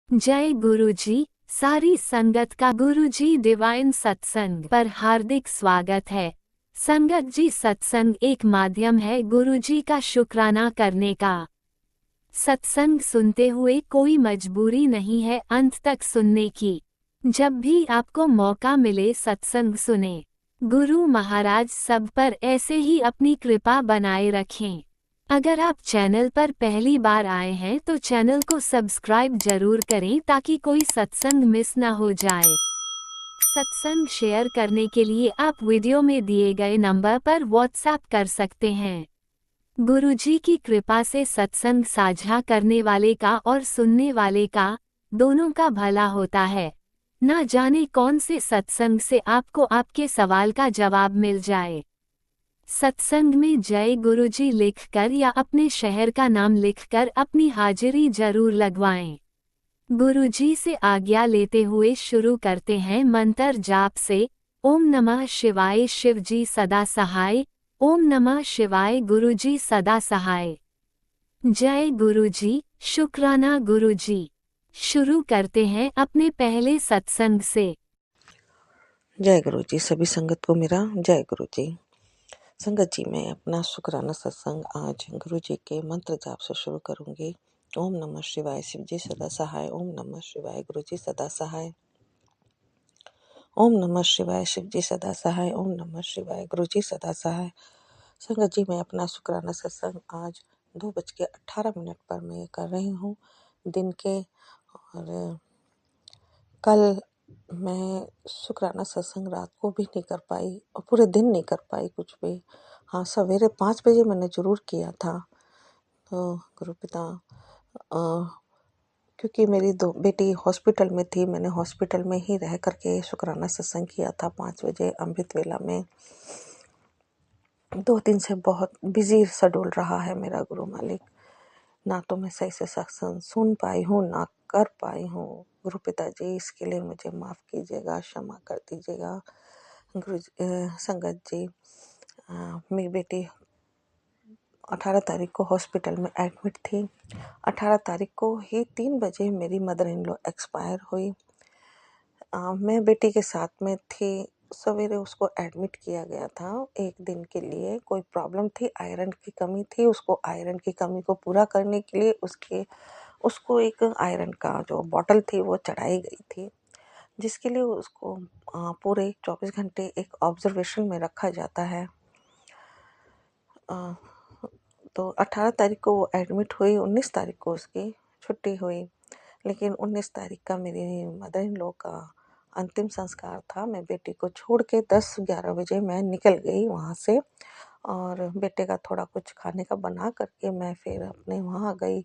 जय गुरुजी। सारी संगत का गुरुजी डिवाइन सत्संग पर हार्दिक स्वागत है। संगत जी, सत्संग एक माध्यम है गुरुजी का शुक्राना करने का। सत्संग सुनते हुए कोई मजबूरी नहीं है अंत तक सुनने की। जब भी आपको मौका मिले सत्संग सुने। गुरु महाराज सब पर ऐसे ही अपनी कृपा बनाए रखें। अगर आप चैनल पर पहली बार आए हैं तो चैनल को सब्सक्राइब जरूर करें ताकि कोई सत्संग मिस ना हो जाए। सत्संग शेयर करने के लिए आप वीडियो में दिए गए नंबर पर व्हाट्सएप कर सकते हैं। गुरुजी की कृपा से सत्संग साझा करने वाले का और सुनने वाले का दोनों का भला होता है। ना जाने कौन से सत्संग से आपको आपके सवाल का जवाब मिल जाए। सत्संग में जय गुरुजी लिखकर या अपने शहर का नाम लिखकर अपनी हाजिरी जरूर लगवाएं। गुरुजी से आज्ञा लेते हुए शुरू करते हैं मंत्र जाप से। ओम नमः शिवाय, शिवजी सदा सहाय। ओम नमः शिवाय, गुरुजी सदा सहाय। जय गुरुजी, शुक्राना गुरुजी। शुरू करते हैं अपने पहले सत्संग से। जय गुरु जी। सभी संगत को मेरा जय गुरु जी। संगत जी, मैं अपना शुक्राना सत्संग आज गुरु जी के मंत्र जाप से शुरू करूंगी। ओम नमः शिवाय, शिव जी सदा सहाय। ओम नमः शिवाय, गुरु जी सदा सहाय। ओम नमः शिवाय, शिव जी सदा सहाय। ओम नमः शिवाय, गुरु जी सदा सहाय। संगत जी, मैं अपना शुक्राना सत्संग आज 2:18 पर मैं कर रही हूँ दिन के। और कल मैं शुक्राना सत्संग रात को भी नहीं कर पाई और पूरे दिन नहीं कर पाई कुछ भी। हाँ, सवेरे 5 बजे मैंने ज़रूर किया था। तो गुरु पिता क्योंकि मेरी दो बेटी हॉस्पिटल में थी, मैंने हॉस्पिटल में ही रह करके शुक्राना सत्संग किया था 5 बजे अमृत वेला में। 2 दिन से बहुत बिजी शेड्यूल रहा है मेरा गुरु मालिक। ना तो मैं सही से सत्संग सुन पाई हूँ, ना कर पाई हूँ। गुरु पिताजी, इसके लिए मुझे माफ़ कीजिएगा, क्षमा कर दीजिएगा। संगत जी, मेरी बेटी 18 तारीख को हॉस्पिटल में एडमिट थी। 18 तारीख को ही 3 बजे मेरी मदर इन लॉ एक्सपायर हुई। मैं बेटी के साथ में थी। सवेरे उसको एडमिट किया गया था 1 दिन के लिए। कोई प्रॉब्लम थी, आयरन की कमी थी। उसको आयरन की कमी को पूरा करने के लिए उसको एक आयरन का जो बॉटल थी वो चढ़ाई गई थी, जिसके लिए उसको पूरे 24 घंटे एक ऑब्जर्वेशन में रखा जाता है। तो 18 तारीख को वो एडमिट हुई, 19 तारीख को उसकी छुट्टी हुई। लेकिन 19 तारीख का मेरी मदर इन लॉ का अंतिम संस्कार था। मैं बेटी को छोड़ के 10-11 बजे मैं निकल गई वहाँ से, और बेटे का थोड़ा कुछ खाने का बना करके मैं फिर अपने वहाँ गई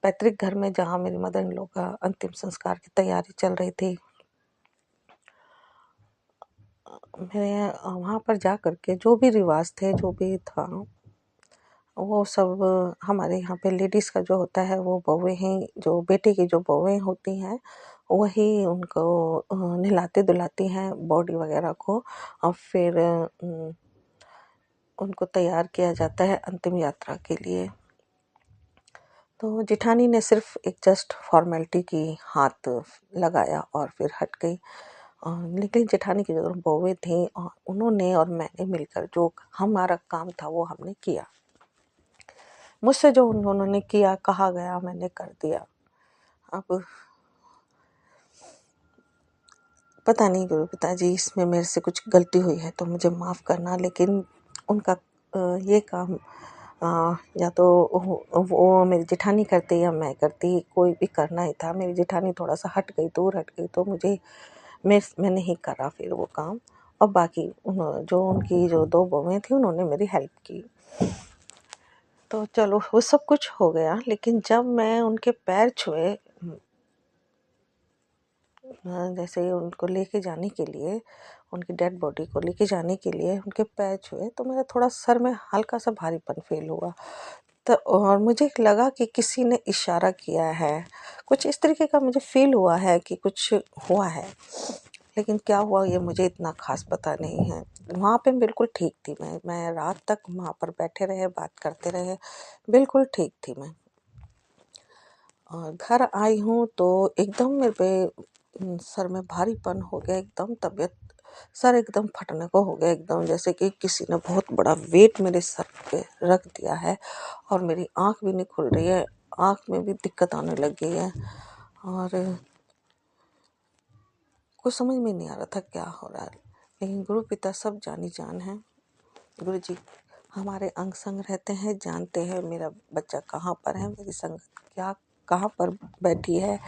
पैतृक घर में, जहाँ मेरी मदर इन लॉ का अंतिम संस्कार की तैयारी चल रही थी। मैं वहाँ पर जा करके जो भी रिवाज थे, जो भी था, वो सब हमारे यहाँ पे लेडीज़ का जो होता है, वो बहुएं हैं, जो बेटे की जो बहुएं होती हैं वही उनको नहलाती धुलाती हैं बॉडी वगैरह को, और फिर उनको तैयार किया जाता है अंतिम यात्रा के लिए। तो जेठानी ने सिर्फ एक जस्ट फॉर्मेलिटी की, हाथ लगाया और फिर हट गई। लेकिन जेठानी की जो बहुएं थी, उन्होंने और मैंने मिलकर जो हमारा काम था वो हमने किया। मुझसे जो उन्होंने किया, कहा गया, मैंने कर दिया। अब पता नहीं गुरु पिताजी, इसमें मेरे से कुछ गलती हुई है तो मुझे माफ़ करना। लेकिन उनका ये काम या तो वो मेरी जेठानी करती या मैं करती, कोई भी करना ही था। मेरी जेठानी थोड़ा सा दूर हट गई, तो मैं नहीं करा फिर वो काम। और बाकी जो उनकी जो 2 बहुएं थी, उन्होंने मेरी हेल्प की। तो चलो, वो सब कुछ हो गया। लेकिन जब मैं उनके पैर छुए, जैसे ही उनको लेके जाने के लिए, उनकी डेड बॉडी को लेके जाने के लिए उनके पैर छुए, तो मेरा थोड़ा सर में हल्का सा भारीपन फील हुआ। तो और मुझे लगा कि किसी ने इशारा किया है, कुछ इस तरीके का मुझे फील हुआ है कि कुछ हुआ है। लेकिन क्या हुआ ये मुझे इतना खास पता नहीं है। वहाँ पे बिल्कुल ठीक थी मैं रात तक वहाँ पर बैठे रहे, बात करते रहे, बिल्कुल ठीक थी मैं। और घर आई हूँ तो एकदम मेरे पे सर में भारीपन हो गया, एकदम तबीयत, सर एकदम फटने को हो गया, एकदम जैसे कि किसी ने बहुत बड़ा वेट मेरे सर पे रख दिया है। और मेरी आँख भी नहीं खुल रही है, आँख में भी दिक्कत आने लग गई है और कुछ समझ में नहीं आ रहा था क्या हो रहा है। लेकिन गुरु पिता सब जानी जान है। गुरु जी हमारे अंग संग रहते हैं, जानते हैं मेरा बच्चा कहाँ पर है, मेरी संगत क्या कहाँ पर बैठी है,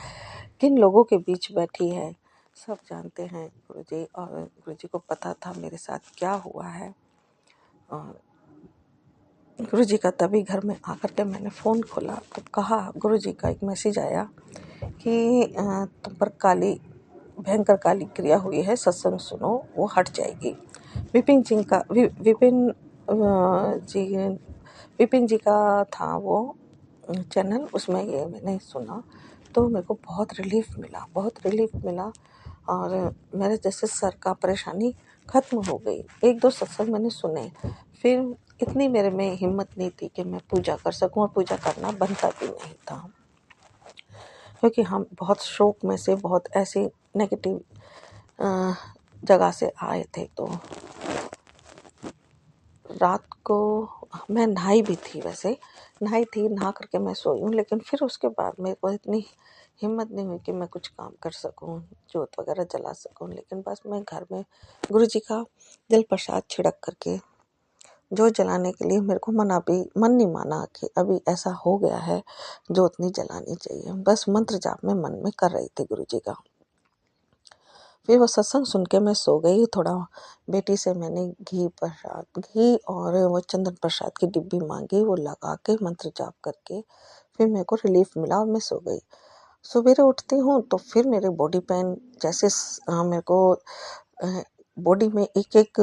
किन लोगों के बीच बैठी है, सब जानते हैं गुरु जी। और गुरु जी को पता था मेरे साथ क्या हुआ है। और गुरु जी का तभी घर में आकर के मैंने फ़ोन खोला तो कहा, गुरु जी का एक मैसेज आया कि तुम पर भयंकर काली क्रिया हुई है, सत्संग सुनो, वो हट जाएगी। विपिन जी का था वो चैनल, उसमें ये मैंने सुना तो मेरे को बहुत रिलीफ मिला और मेरे जैसे सर का परेशानी ख़त्म हो गई। 1-2 सत्संग मैंने सुने, फिर इतनी मेरे में हिम्मत नहीं थी कि मैं पूजा कर सकूं, और पूजा करना बनता भी नहीं था क्योंकि हम बहुत शौक में से, बहुत ऐसे नेगेटिव जगह से आए थे। तो रात को मैं नहाई भी थी, वैसे नहा करके मैं सोई हूँ, लेकिन फिर उसके बाद मेरे को इतनी हिम्मत नहीं हुई कि मैं कुछ काम कर सकूं, जोत वगैरह जला सकूं। लेकिन बस मैं घर में गुरु जी का जल प्रसाद छिड़क करके जोत जलाने के लिए मेरे को मन नहीं माना कि अभी ऐसा हो गया है, जोत नहीं जलानी चाहिए। बस मंत्र जाप में मन में कर रही थी गुरु जी का। फिर वो सत्संग सुन के मैं सो गई। थोड़ा बेटी से मैंने घी और वो चंदन प्रसाद की डिब्बी मांगी, वो लगा के मंत्र जाप करके फिर मेरे को रिलीफ मिला और मैं सो गई। सवेरे उठती हूँ तो फिर मेरे बॉडी पेन जैसे मेरे को बॉडी में एक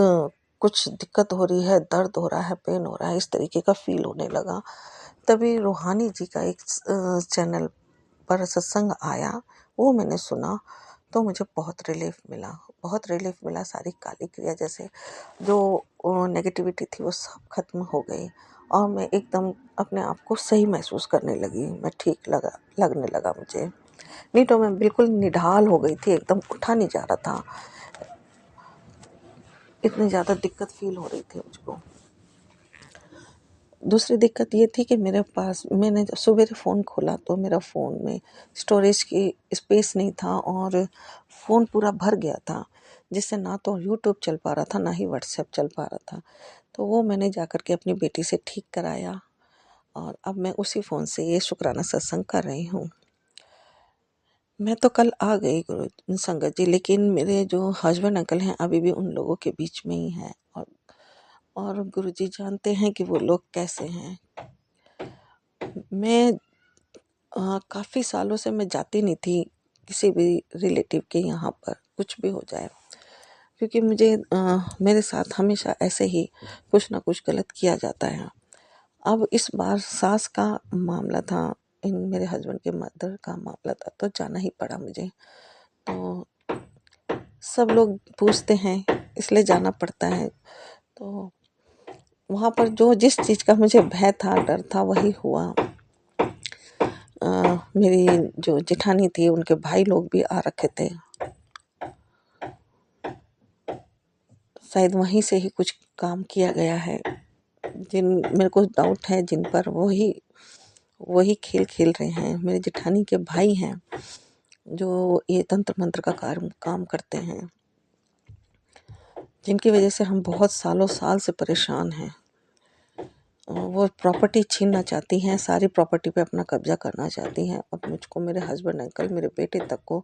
कुछ दिक्कत हो रही है, दर्द हो रहा है, पेन हो रहा है, इस तरीके का फील होने लगा। तभी रूहानी जी का एक चैनल पर सत्संग आया, वो मैंने सुना तो मुझे बहुत रिलीफ मिला। सारी काली क्रिया जैसे जो नेगेटिविटी थी वो सब खत्म हो गई और मैं एकदम अपने आप को सही महसूस करने लगी। मैं ठीक लगने लगा मुझे। नहीं तो मैं बिल्कुल निढाल हो गई थी, एकदम उठा नहीं जा रहा था, इतनी ज़्यादा दिक्कत फील हो रही थी मुझको। दूसरी दिक्कत ये थी कि मेरे पास, मैंने जब सवेरे फ़ोन खोला तो मेरा फ़ोन में स्टोरेज की स्पेस नहीं था और फ़ोन पूरा भर गया था, जिससे ना तो यूट्यूब चल पा रहा था, ना ही व्हाट्सएप चल पा रहा था। तो वो मैंने जा कर के अपनी बेटी से ठीक कराया और अब मैं उसी फ़ोन से ये शुक्राना सत्संग कर रही हूँ। मैं तो कल आ गई गुरु संगत जी, लेकिन मेरे जो हस्बैंड अंकल हैं अभी भी उन लोगों के बीच में ही हैं और गुरुजी जानते हैं कि वो लोग कैसे हैं। मैं काफ़ी सालों से मैं जाती नहीं थी किसी भी रिलेटिव के यहाँ पर, कुछ भी हो जाए, क्योंकि मुझे मेरे साथ हमेशा ऐसे ही कुछ ना कुछ गलत किया जाता है। अब इस बार सास का मामला था, मेरे हस्बैंड के मदर का मामला था, तो जाना ही पड़ा मुझे। तो सब लोग पूछते हैं इसलिए जाना पड़ता है। तो वहाँ पर जिस चीज़ का मुझे भय था, डर था, वही हुआ। मेरी जो जेठानी थी उनके भाई लोग भी आ रखे थे, शायद वहीं से ही कुछ काम किया गया है। मेरे को डाउट है जिन पर वही खेल खेल रहे हैं। मेरे जेठानी के भाई हैं जो ये तंत्र मंत्र का काम करते हैं, जिनकी वजह से हम बहुत साल से परेशान हैं। वो प्रॉपर्टी छीनना चाहती हैं, सारी प्रॉपर्टी पे अपना कब्जा करना चाहती हैं। अब मुझको, मेरे हस्बैंड अंकल, मेरे बेटे तक को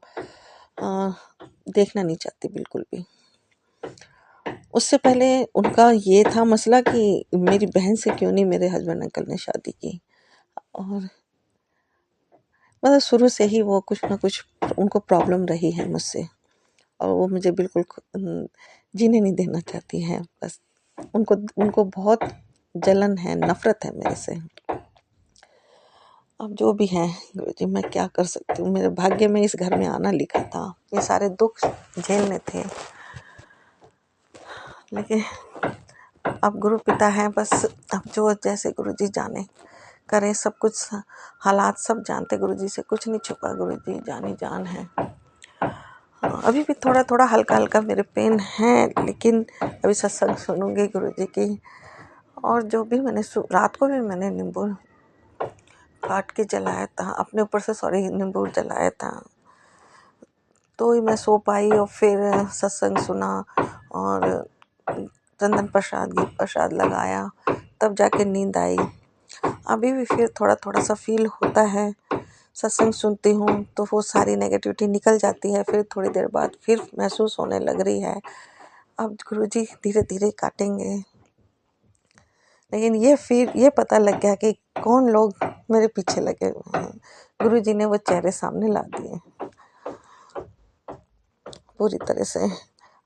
देखना नहीं चाहती बिल्कुल भी। उससे पहले उनका ये था मसला कि मेरी बहन से क्यों नहीं मेरे हस्बैंड अंकल ने शादी की, और मतलब शुरू से ही वो कुछ ना कुछ उनको प्रॉब्लम रही है मुझसे, और वो मुझे बिल्कुल जीने नहीं देना चाहती हैं। बस उनको बहुत जलन है, नफरत है मेरे से। अब जो भी है गुरुजी, मैं क्या कर सकती हूँ। मेरे भाग्य में इस घर में आना लिखा था, ये सारे दुख झेलने थे, लेकिन अब गुरु पिता हैं, बस अब जो जैसे गुरुजी जाने करें। सब कुछ हालात सब जानते गुरुजी, से कुछ नहीं छुपा गुरुजी, जानी जान है। अभी भी थोड़ा थोड़ा हल्का हल्का मेरे पेन है, लेकिन अभी सत्संग सुनूंगी गुरुजी की। और जो भी मैंने रात को भी मैंने नींबू काट के जलाया था अपने ऊपर से, सॉरी, नींबू जलाया था, तो ही मैं सो पाई। और फिर सत्संग सुना और चंदन प्रसाद, गीत प्रसाद लगाया, तब जाके नींद आई। अभी भी फिर थोड़ा थोड़ा सा फील होता है, सत्संग सुनती हूँ तो वो सारी नेगेटिविटी निकल जाती है, फिर थोड़ी देर बाद फिर महसूस होने लग रही है। अब गुरुजी धीरे धीरे काटेंगे, लेकिन ये पता लग गया कि कौन लोग मेरे पीछे लगे हुए हैं। गुरुजी ने वो चेहरे सामने ला दिए पूरी तरह से।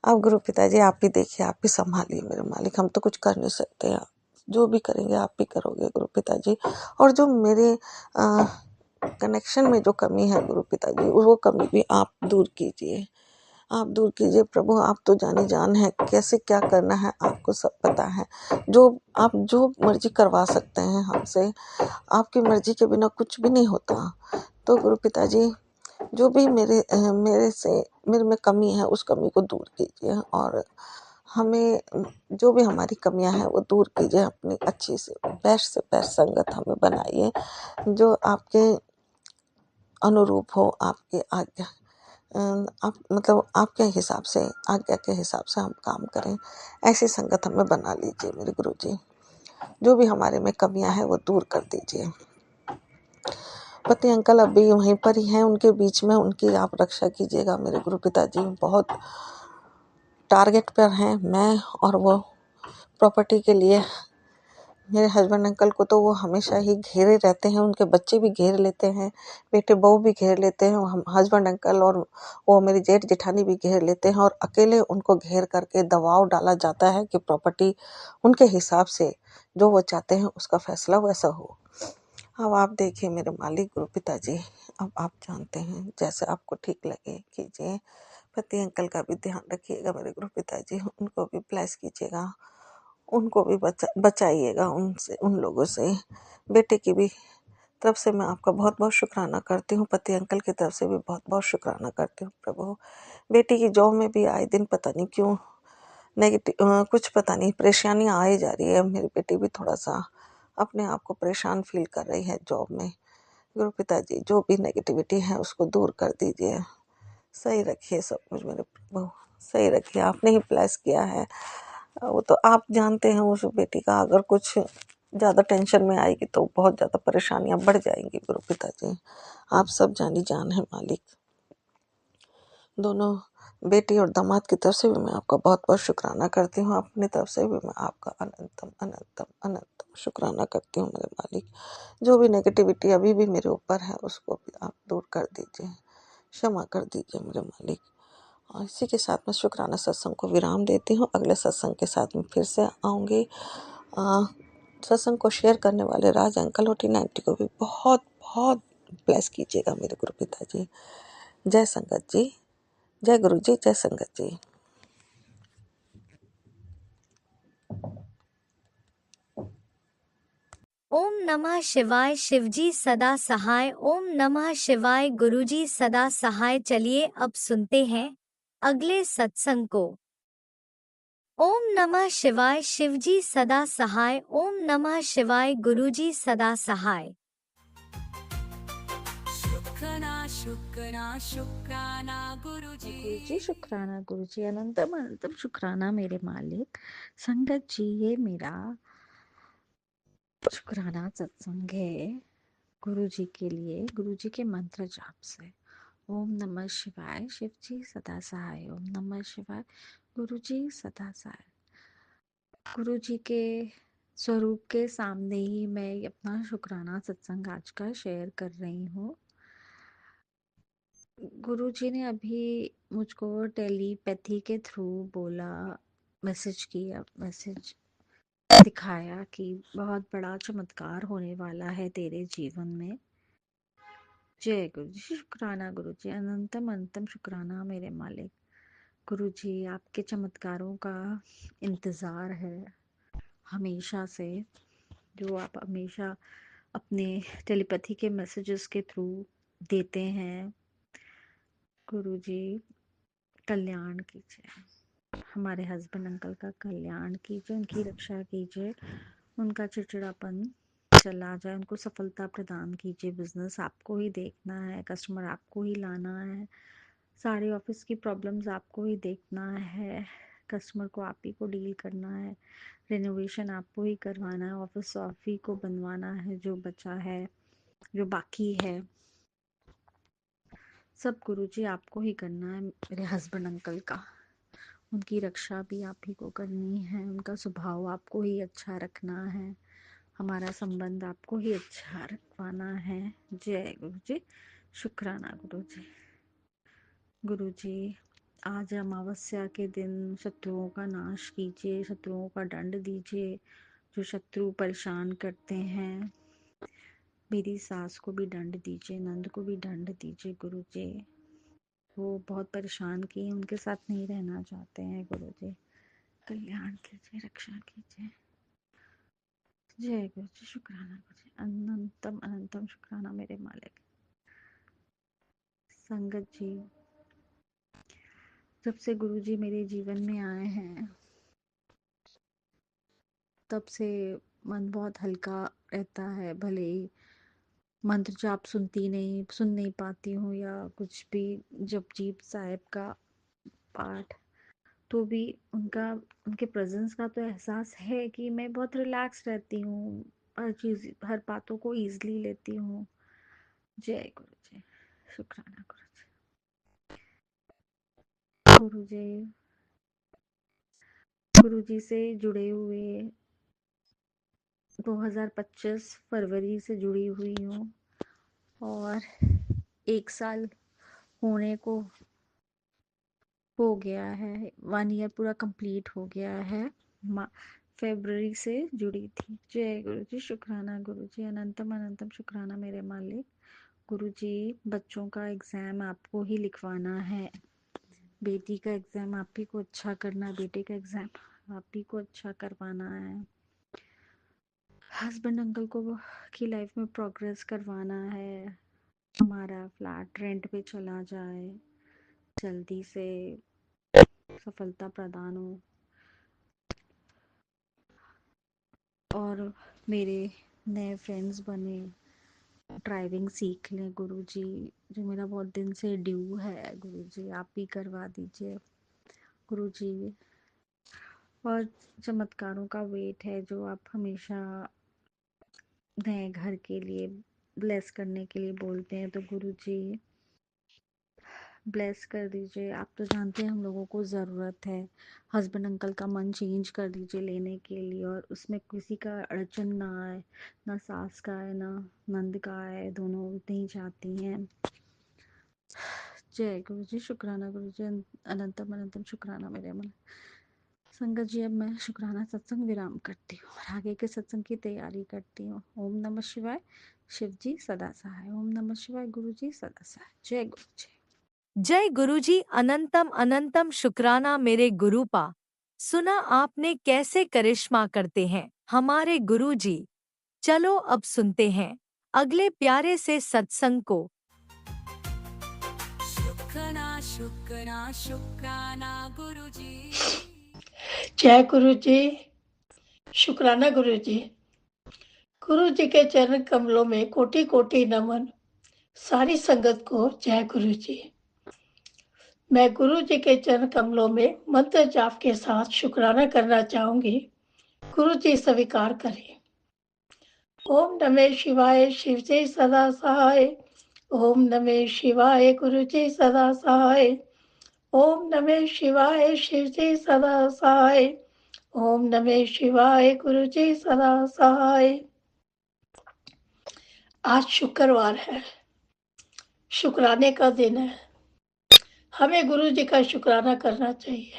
अब गुरु पिताजी आप भी देखिए, आप भी संभालिए मेरे मालिक, हम तो कुछ कर नहीं सकते हैं, जो भी करेंगे आप भी करोगे गुरु पिताजी। और जो मेरे कनेक्शन में जो कमी है गुरु पिताजी, वो कमी भी आप दूर कीजिए, आप दूर कीजिए प्रभु। आप तो जानी जान है, कैसे क्या करना है आपको सब पता है। आप जो मर्जी करवा सकते हैं हमसे, आपकी मर्जी के बिना कुछ भी नहीं होता। तो गुरु पिताजी जो भी मेरे में कमी है, उस कमी को दूर कीजिए, और हमें जो भी हमारी कमियां हैं वो दूर कीजिए। अपनी अच्छी से बेस्ट संगत हमें बनाइए, जो आपके अनुरूप हो, आपके आज्ञा आप मतलब आपके हिसाब से, आज्ञा के हिसाब से हम काम करें, ऐसी संगत हमें बना लीजिए मेरे गुरुजी। जो भी हमारे में कमियां हैं वो दूर कर दीजिए। पति अंकल अभी वहीं पर ही हैं, उनके बीच में उनकी आप रक्षा कीजिएगा मेरे गुरु पिताजी। बहुत टारगेट पर हैं मैं और वो, प्रॉपर्टी के लिए। मेरे हस्बैंड अंकल को तो वो हमेशा ही घेरे रहते हैं, उनके बच्चे भी घेर लेते हैं, बेटे बहू भी घेर लेते हैं, हम हस्बैंड अंकल और वो मेरी जेठ जेठानी भी घेर लेते हैं, और अकेले उनको घेर करके दबाव डाला जाता है कि प्रॉपर्टी उनके हिसाब से जो वो चाहते हैं उसका फैसला वैसा हो। अब आप देखिए मेरे मालिक गुरु पिताजी, अब आप जानते हैं, जैसे आपको ठीक लगे कीजिए। पति अंकल का भी ध्यान रखिएगा मेरे गुरु पिताजी, उनको भी ब्लेस कीजिएगा, उनको भी बचाइएगा उनसे, उन लोगों से। बेटे की भी तरफ से मैं आपका बहुत बहुत शुक्राना करती हूँ, पति अंकल की तरफ से भी बहुत बहुत शुक्राना करती हूँ प्रभु। बेटी की जॉब में भी आए दिन पता नहीं क्यों नेगेटिव, कुछ पता नहीं परेशानियाँ आ ही जा रही है। मेरी बेटी भी थोड़ा सा अपने आप को परेशान फील कर रही है जॉब में। गुरु पिताजी जो भी नेगेटिविटी है उसको दूर कर दीजिए, सही रखिए सब कुछ मेरे प्रभु, सही रखिए। आपने ही ब्लेस किया है, वो तो आप जानते हैं। उस बेटी का अगर कुछ ज़्यादा टेंशन में आएगी तो बहुत ज़्यादा परेशानियां बढ़ जाएंगी गुरु पिताजी, आप सब जानी जान है मालिक। दोनों बेटी और दामाद की तरफ से भी मैं आपका बहुत बहुत शुक्राना करती हूँ, अपनी तरफ से भी मैं आपका अनंतम अनंतम अनंतम शुक्राना करती हूँ मेरे मालिक। जो भी नेगेटिविटी अभी भी मेरे ऊपर है उसको भी आप दूर कर दीजिए, क्षमा कर दीजिए मेरे मालिक। और इसी के साथ मैं शुक्राना सत्संग को विराम देती हूँ। अगले सत्संग के साथ में फिर से आऊँगी। सत्संग को शेयर करने वाले राज अंकल और टीना आंटी को भी बहुत बहुत ब्लेस कीजिएगा मेरे गुरु पिताजी। जय संगत जी, जय गुरु जी, जय संगत जी। ओम नमः शिवाय। शिवजी सदा सहाय। ओम नमः शिवाय। गुरुजी सदा सहाय। चलिए अब सुनते हैं अगले सत्संग को। ओम नमः शिवाय। शिवजी सदा सहाय। ओम नमः शिवाय। गुरुजी सदा सहाय। शुक्राना गुरुजी शुक्राना, गुरुजी अनंतम अनंतम शुक्राना मेरे मालिक। संगत जी, ये मेरा शुक्राना सत्संग है गुरुजी के लिए, गुरुजी के मंत्र जाप से। ओम नमः शिवाय। शिव जी सदा सहाय। ओम नमः शिवाय। गुरुजी सदा सहाय। गुरुजी के स्वरूप के सामने ही मैं अपना शुक्राना सत्संग आज का शेयर कर रही हूँ। गुरुजी ने अभी मुझको टेलीपैथी के थ्रू बोला, मैसेज दिखाया कि बहुत बड़ा चमत्कार होने वाला है तेरे जीवन में। जय गुरु जी। शुक्राना गुरु जी, अनंतम अनंतम शुक्राना मेरे मालिक। गुरु जी, आपके चमत्कारों का इंतज़ार है हमेशा से, जो आप हमेशा अपने टेलीपैथी के मैसेजेस के थ्रू देते हैं। गुरुजी कल्याण कीजिए, हमारे हस्बैंड अंकल का कल्याण कीजिए, उनकी रक्षा कीजिए, उनका चिड़चिड़ापन चला जाए, उनको सफलता प्रदान कीजिए। बिजनेस आपको ही देखना है, कस्टमर आपको ही लाना है, सारे ऑफिस की प्रॉब्लम्स आपको ही देखना है, कस्टमर को आप ही को डील करना है, रिनोवेशन आपको ही करवाना है, ऑफिस आप ही को बनवाना है, जो बचा है, जो बाकी है, सब गुरुजी आपको ही करना है। मेरे हस्बैंड अंकल का, उनकी रक्षा भी आप ही को करनी है, उनका स्वभाव आपको ही अच्छा रखना है, हमारा संबंध आपको ही अच्छा रखवाना है। जय गुरुजी। शुक्राना गुरुजी। गुरुजी आज अमावस्या के दिन शत्रुओं का नाश कीजिए, शत्रुओं का दंड दीजिए, जो शत्रु परेशान करते हैं। मेरी सास को भी दंड दीजिए, नंद को भी दंड दीजिए गुरुजी, वो बहुत परेशान किए, उनके साथ नहीं रहना चाहते हैं गुरुजी। कल्याण कीजिए, रक्षा कीजिए। जय गुरुजी। शुक्राना गुरुजी। अनंतम अनंतम शुक्राना मेरे मालिक। संगत जी, जब से गुरुजी मेरे जीवन में आए हैं तब से मन बहुत हल्का रहता है। भले ही मंत्र जाप सुन नहीं पाती हूँ या कुछ भी, जपजीप साहिब का पाठ, तो भी उनके प्रेजेंस का तो एहसास है कि मैं बहुत रिलैक्स रहती हूँ, हर चीज़, हर बातों को ईजिली लेती हूँ। जय गुरु जी। शुक्राना गुरु जी। गुरु जी, गुरु जी से जुड़े हुए 2025 फरवरी से जुड़ी हुई हूँ और 1 साल होने को हो गया है, 1 ईयर पूरा कंप्लीट हो गया है। फरवरी से जुड़ी थी। जय गुरु जी। शुक्राना गुरु जी। अनंतम अनंतम शुक्राना मेरे मालिक। गुरु जी, बच्चों का एग्ज़ाम आपको ही लिखवाना है, बेटी का एग्ज़ाम आप ही को अच्छा करना है, बेटे का एग्ज़ाम आप ही को अच्छा करवाना है, हस्बैंड अंकल को की लाइफ में प्रोग्रेस करवाना है, हमारा फ्लैट रेंट पे चला जाए, जल्दी से सफलता प्रदान हो और मेरे नए फ्रेंड्स बने, ड्राइविंग सीख लें गुरुजी, जो मेरा बहुत दिन से ड्यू है गुरुजी, आप ही करवा दीजिए गुरुजी। और चमत्कारों का वेट है जो आप हमेशा नए घर के लिए ब्लेस करने के लिए बोलते हैं, तो गुरुजी ब्लेस कर दीजिए। आप तो जानते हैं हम लोगों को ज़रूरत है, हस्बैंड अंकल का मन चेंज कर दीजिए लेने के लिए, और उसमें किसी का अड़चन ना आए, ना सास का आए ना नंद का आए, दोनों नहीं चाहती हैं। जय गुरु जी। शुक्राना गुरु जी। अनंतम अनंतम शुक्राना मेरे मन। संगत जी, अब मैं शुक्राना सत्संग विराम करती हूँ और आगे के सत्संग की तैयारी करती हूँ। ओम नमः शिवाय। शिव जी सदा सहाय। ओम नमः शिवाय। गुरु जी सदा सहाय। जय गुरु जी। जय गुरुजी। अनंतम अनंतम शुक्राना मेरे गुरुपा। सुना आपने कैसे करिश्मा करते हैं हमारे गुरुजी। चलो अब सुनते हैं अगले प्यारे से सत्संग को। शुक्राना शुक्राना शुक्राना गुरुजी। जय गुरु जी। शुक्राना गुरु जी। गुरु जी के चरण कमलों में कोटि कोटि नमन। सारी संगत को जय गुरु जी। मैं गुरु जी के चरण कमलों में मंत्र जाप के साथ शुक्राना करना चाहूंगी। गुरु जी स्वीकार करें। ओम नमः शिवाय। शिव जी सदा सहाय। ओम नमः शिवाय। गुरु जी सदा सहाय। ओम नमः शिवाय। शिव जी सदा सहाय। ओम नमः शिवाय। गुरु जी सदा सहाय। आज शुक्रवार है, शुक्राने का दिन है। हमें गुरु जी का शुक्राना करना चाहिए।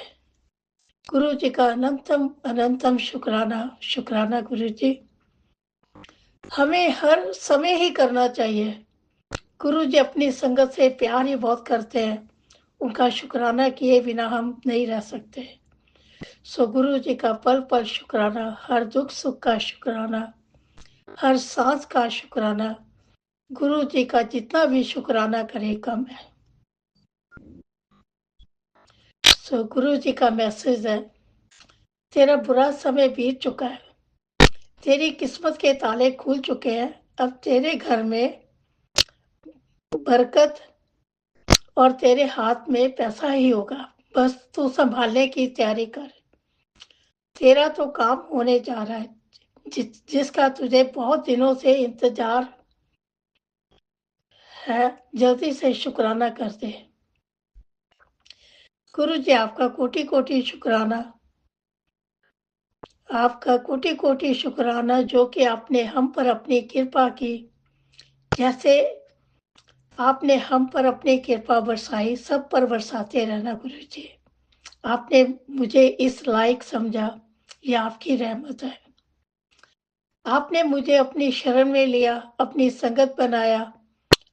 गुरु जी का अनंतम अनंतम शुक्राना। शुक्राना गुरु जी। हमें हर समय ही करना चाहिए। गुरु जी अपनी संगत से प्यार ही बहुत करते हैं, उनका शुक्राना किए बिना हम नहीं रह सकते। सो गुरु जी का पल पल शुक्राना, हर दुख सुख का शुक्राना, हर सांस का शुक्राना। गुरु जी का जितना भी शुक्राना करे कम है। सो गुरु जी का मैसेज है, तेरा बुरा समय बीत चुका है, तेरी किस्मत के ताले खुल चुके हैं, अब तेरे घर में बरकत और तेरे हाथ में पैसा ही होगा, बस तू संभालने की तैयारी कर। तेरा तो काम होने जा रहा है, जिसका तुझे बहुत दिनों से इंतजार है, जल्दी से शुक्राना कर दे। गुरु जी आपका कोटि कोटि शुक्राना, आपका कोटि कोटि शुक्राना जो कि आपने हम पर अपनी कृपा की। जैसे आपने हम पर अपनी कृपा बरसाई, सब पर बरसाते रहना गुरु जी। आपने मुझे इस लायक समझा, ये आपकी रहमत है। आपने मुझे अपनी शरण में लिया, अपनी संगत बनाया।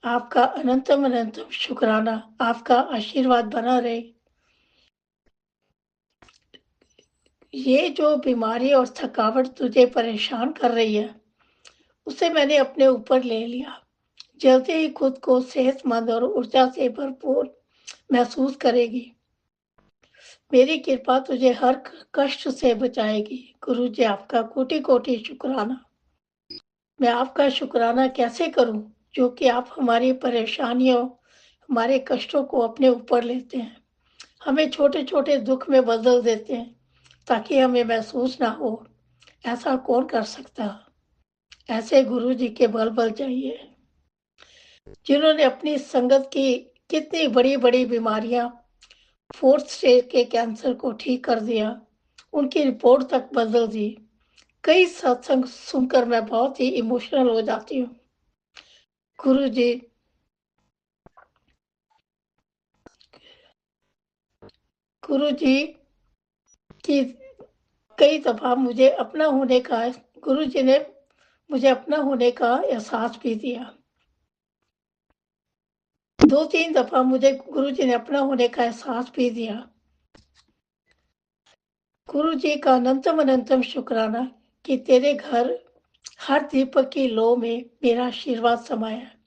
आपका अनंतम अनंतम शुक्राना, आपका आशीर्वाद बना रहे। ये जो बीमारी और थकावट तुझे परेशान कर रही है, उसे मैंने अपने ऊपर ले लिया। जल्दी ही खुद को सेहतमंद और ऊर्जा से भरपूर महसूस करेगी। मेरी कृपा तुझे हर कष्ट से बचाएगी। गुरु जी आपका कोटि कोटि शुक्राना। मैं आपका शुक्राना कैसे करूं, जो कि आप हमारी परेशानियों, हमारे कष्टों को अपने ऊपर लेते हैं, हमें छोटे छोटे दुख में बदल देते हैं ताकि हमें महसूस ना हो। ऐसा कौन कर सकता? ऐसे गुरु जी के बल बल चाहिए, जिन्होंने अपनी संगत की कितनी बड़ी बड़ी बीमारियां, फोर्थ स्टेज के कैंसर को ठीक कर दिया, उनकी रिपोर्ट तक बदल दी। कई सत्संग सुनकर मैं बहुत ही इमोशनल हो जाती हूँ। गुरु जी गुरु जी की कई दफा मुझे अपना होने का, गुरु जी ने मुझे अपना होने का एहसास भी दिया। 2-3 दफा मुझे गुरु जी ने अपना होने का एहसास भी दिया। गुरु जी का अनंतम अनंतम शुक्राना कि तेरे घर हर दीपक की लौ में मेरा आशीर्वाद समाया है।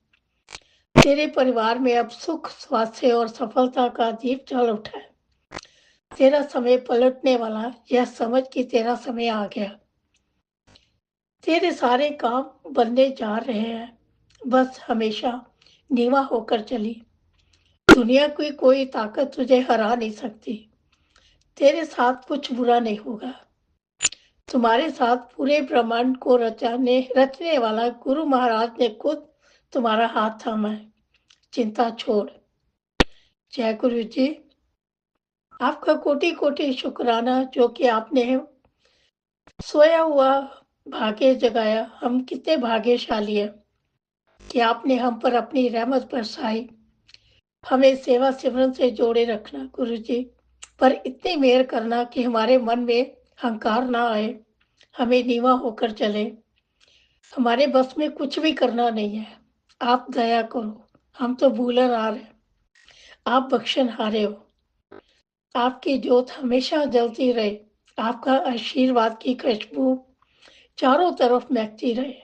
तेरे परिवार में अब सुख, स्वास्थ्य और सफलता का दीप जल उठा है। तेरा समय पलटने वाला, यह समझ कि तेरा समय आ गया। तेरे सारे काम बनने जा रहे हैं, बस हमेशा नीवा होकर चली। दुनिया की कोई ताकत तुझे हरा नहीं सकती। तेरे साथ कुछ बुरा नहीं होगा। तुम्हारे साथ पूरे ब्रह्मांड को रचने वाला गुरु महाराज ने खुद तुम्हारा हाथ थामा है। चिंता छोड़। जय गुरु जी। आपका कोटि कोटि शुक्राना, जो कि आपने सोया हुआ भाग्य जगाया। हम कितने भाग्यशाली हैं कि आपने हम पर अपनी रहमत बरसाई। हमें सेवा सिमरन से जोड़े रखना गुरु जी, पर इतनी मेहर करना कि हमारे मन में अहंकार ना आए, हमें नीवा होकर चले। हमारे बस में कुछ भी करना नहीं है। आप दया करो, हम तो भूलर आ रहे, आप बख्शनहारे हो। आपकी ज्योत हमेशा जलती रहे, आपका आशीर्वाद की खुशबू चारों तरफ महकती रहे।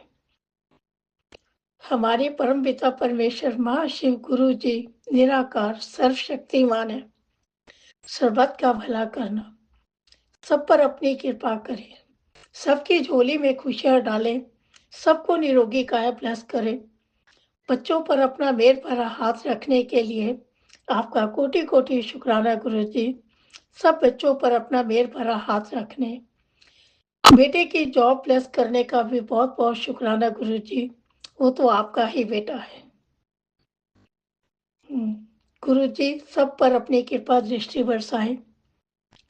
हमारे परम पिता परमेश्वर महाशिव गुरु जी निराकार सर्वशक्तिमान है। सर्वत का भला करना, सब पर अपनी कृपा करें, सबकी झोली में खुशियां डालें, सबको निरोगी काया ब्लेस करें। बच्चों पर अपना मेहर भरा हाथ रखने के लिए आपका कोटि कोटि शुक्राना गुरु जी। सब बच्चों पर अपना मेहर भरा हाथ रखने, बेटे की जॉब प्लस करने का भी बहुत बहुत शुक्राना गुरु जी। वो तो आपका ही बेटा है। गुरु जी सब पर अपनी कृपा दृष्टि बरसाएं,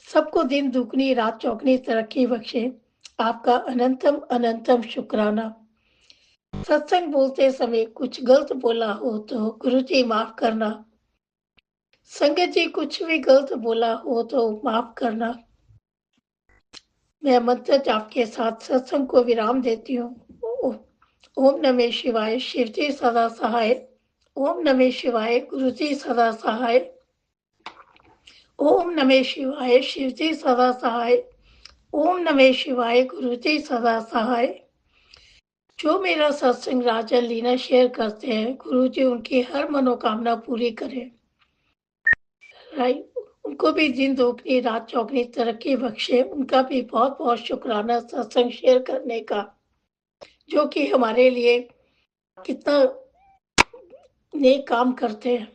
सबको दिन दुगनी रात चौगनी तरक्की बख्शे। आपका अनंतम अनंतम शुक्राना। सत्संग बोलते समय कुछ गलत बोला हो तो गुरु जी माफ करना। संगत जी कुछ भी गलत बोला हो तो माफ करना। मैं मंत्र जाप के साथ सत्संग को विराम देती हूँ। ओम नमः शिवाय, शिव जी सदा सहाय। ओम नमः शिवाय, गुरु जी सदा सहाय। ओम नमः शिवाय, शिव जी सदा सहाय। ओम नमः शिवाय, गुरु जी सदा सहाय। जो मेरा सत्संग राजा लीना शेयर करते हैं, गुरु जी उनकी हर मनोकामना पूरी करें। राइट, उनको भी दिन दोगुनी रात चौगुनी तरक्की बख्शे। उनका भी बहुत बहुत शुक्राना सत्संग शेयर करने का, जो कि हमारे लिए कितना नेक काम करते हैं।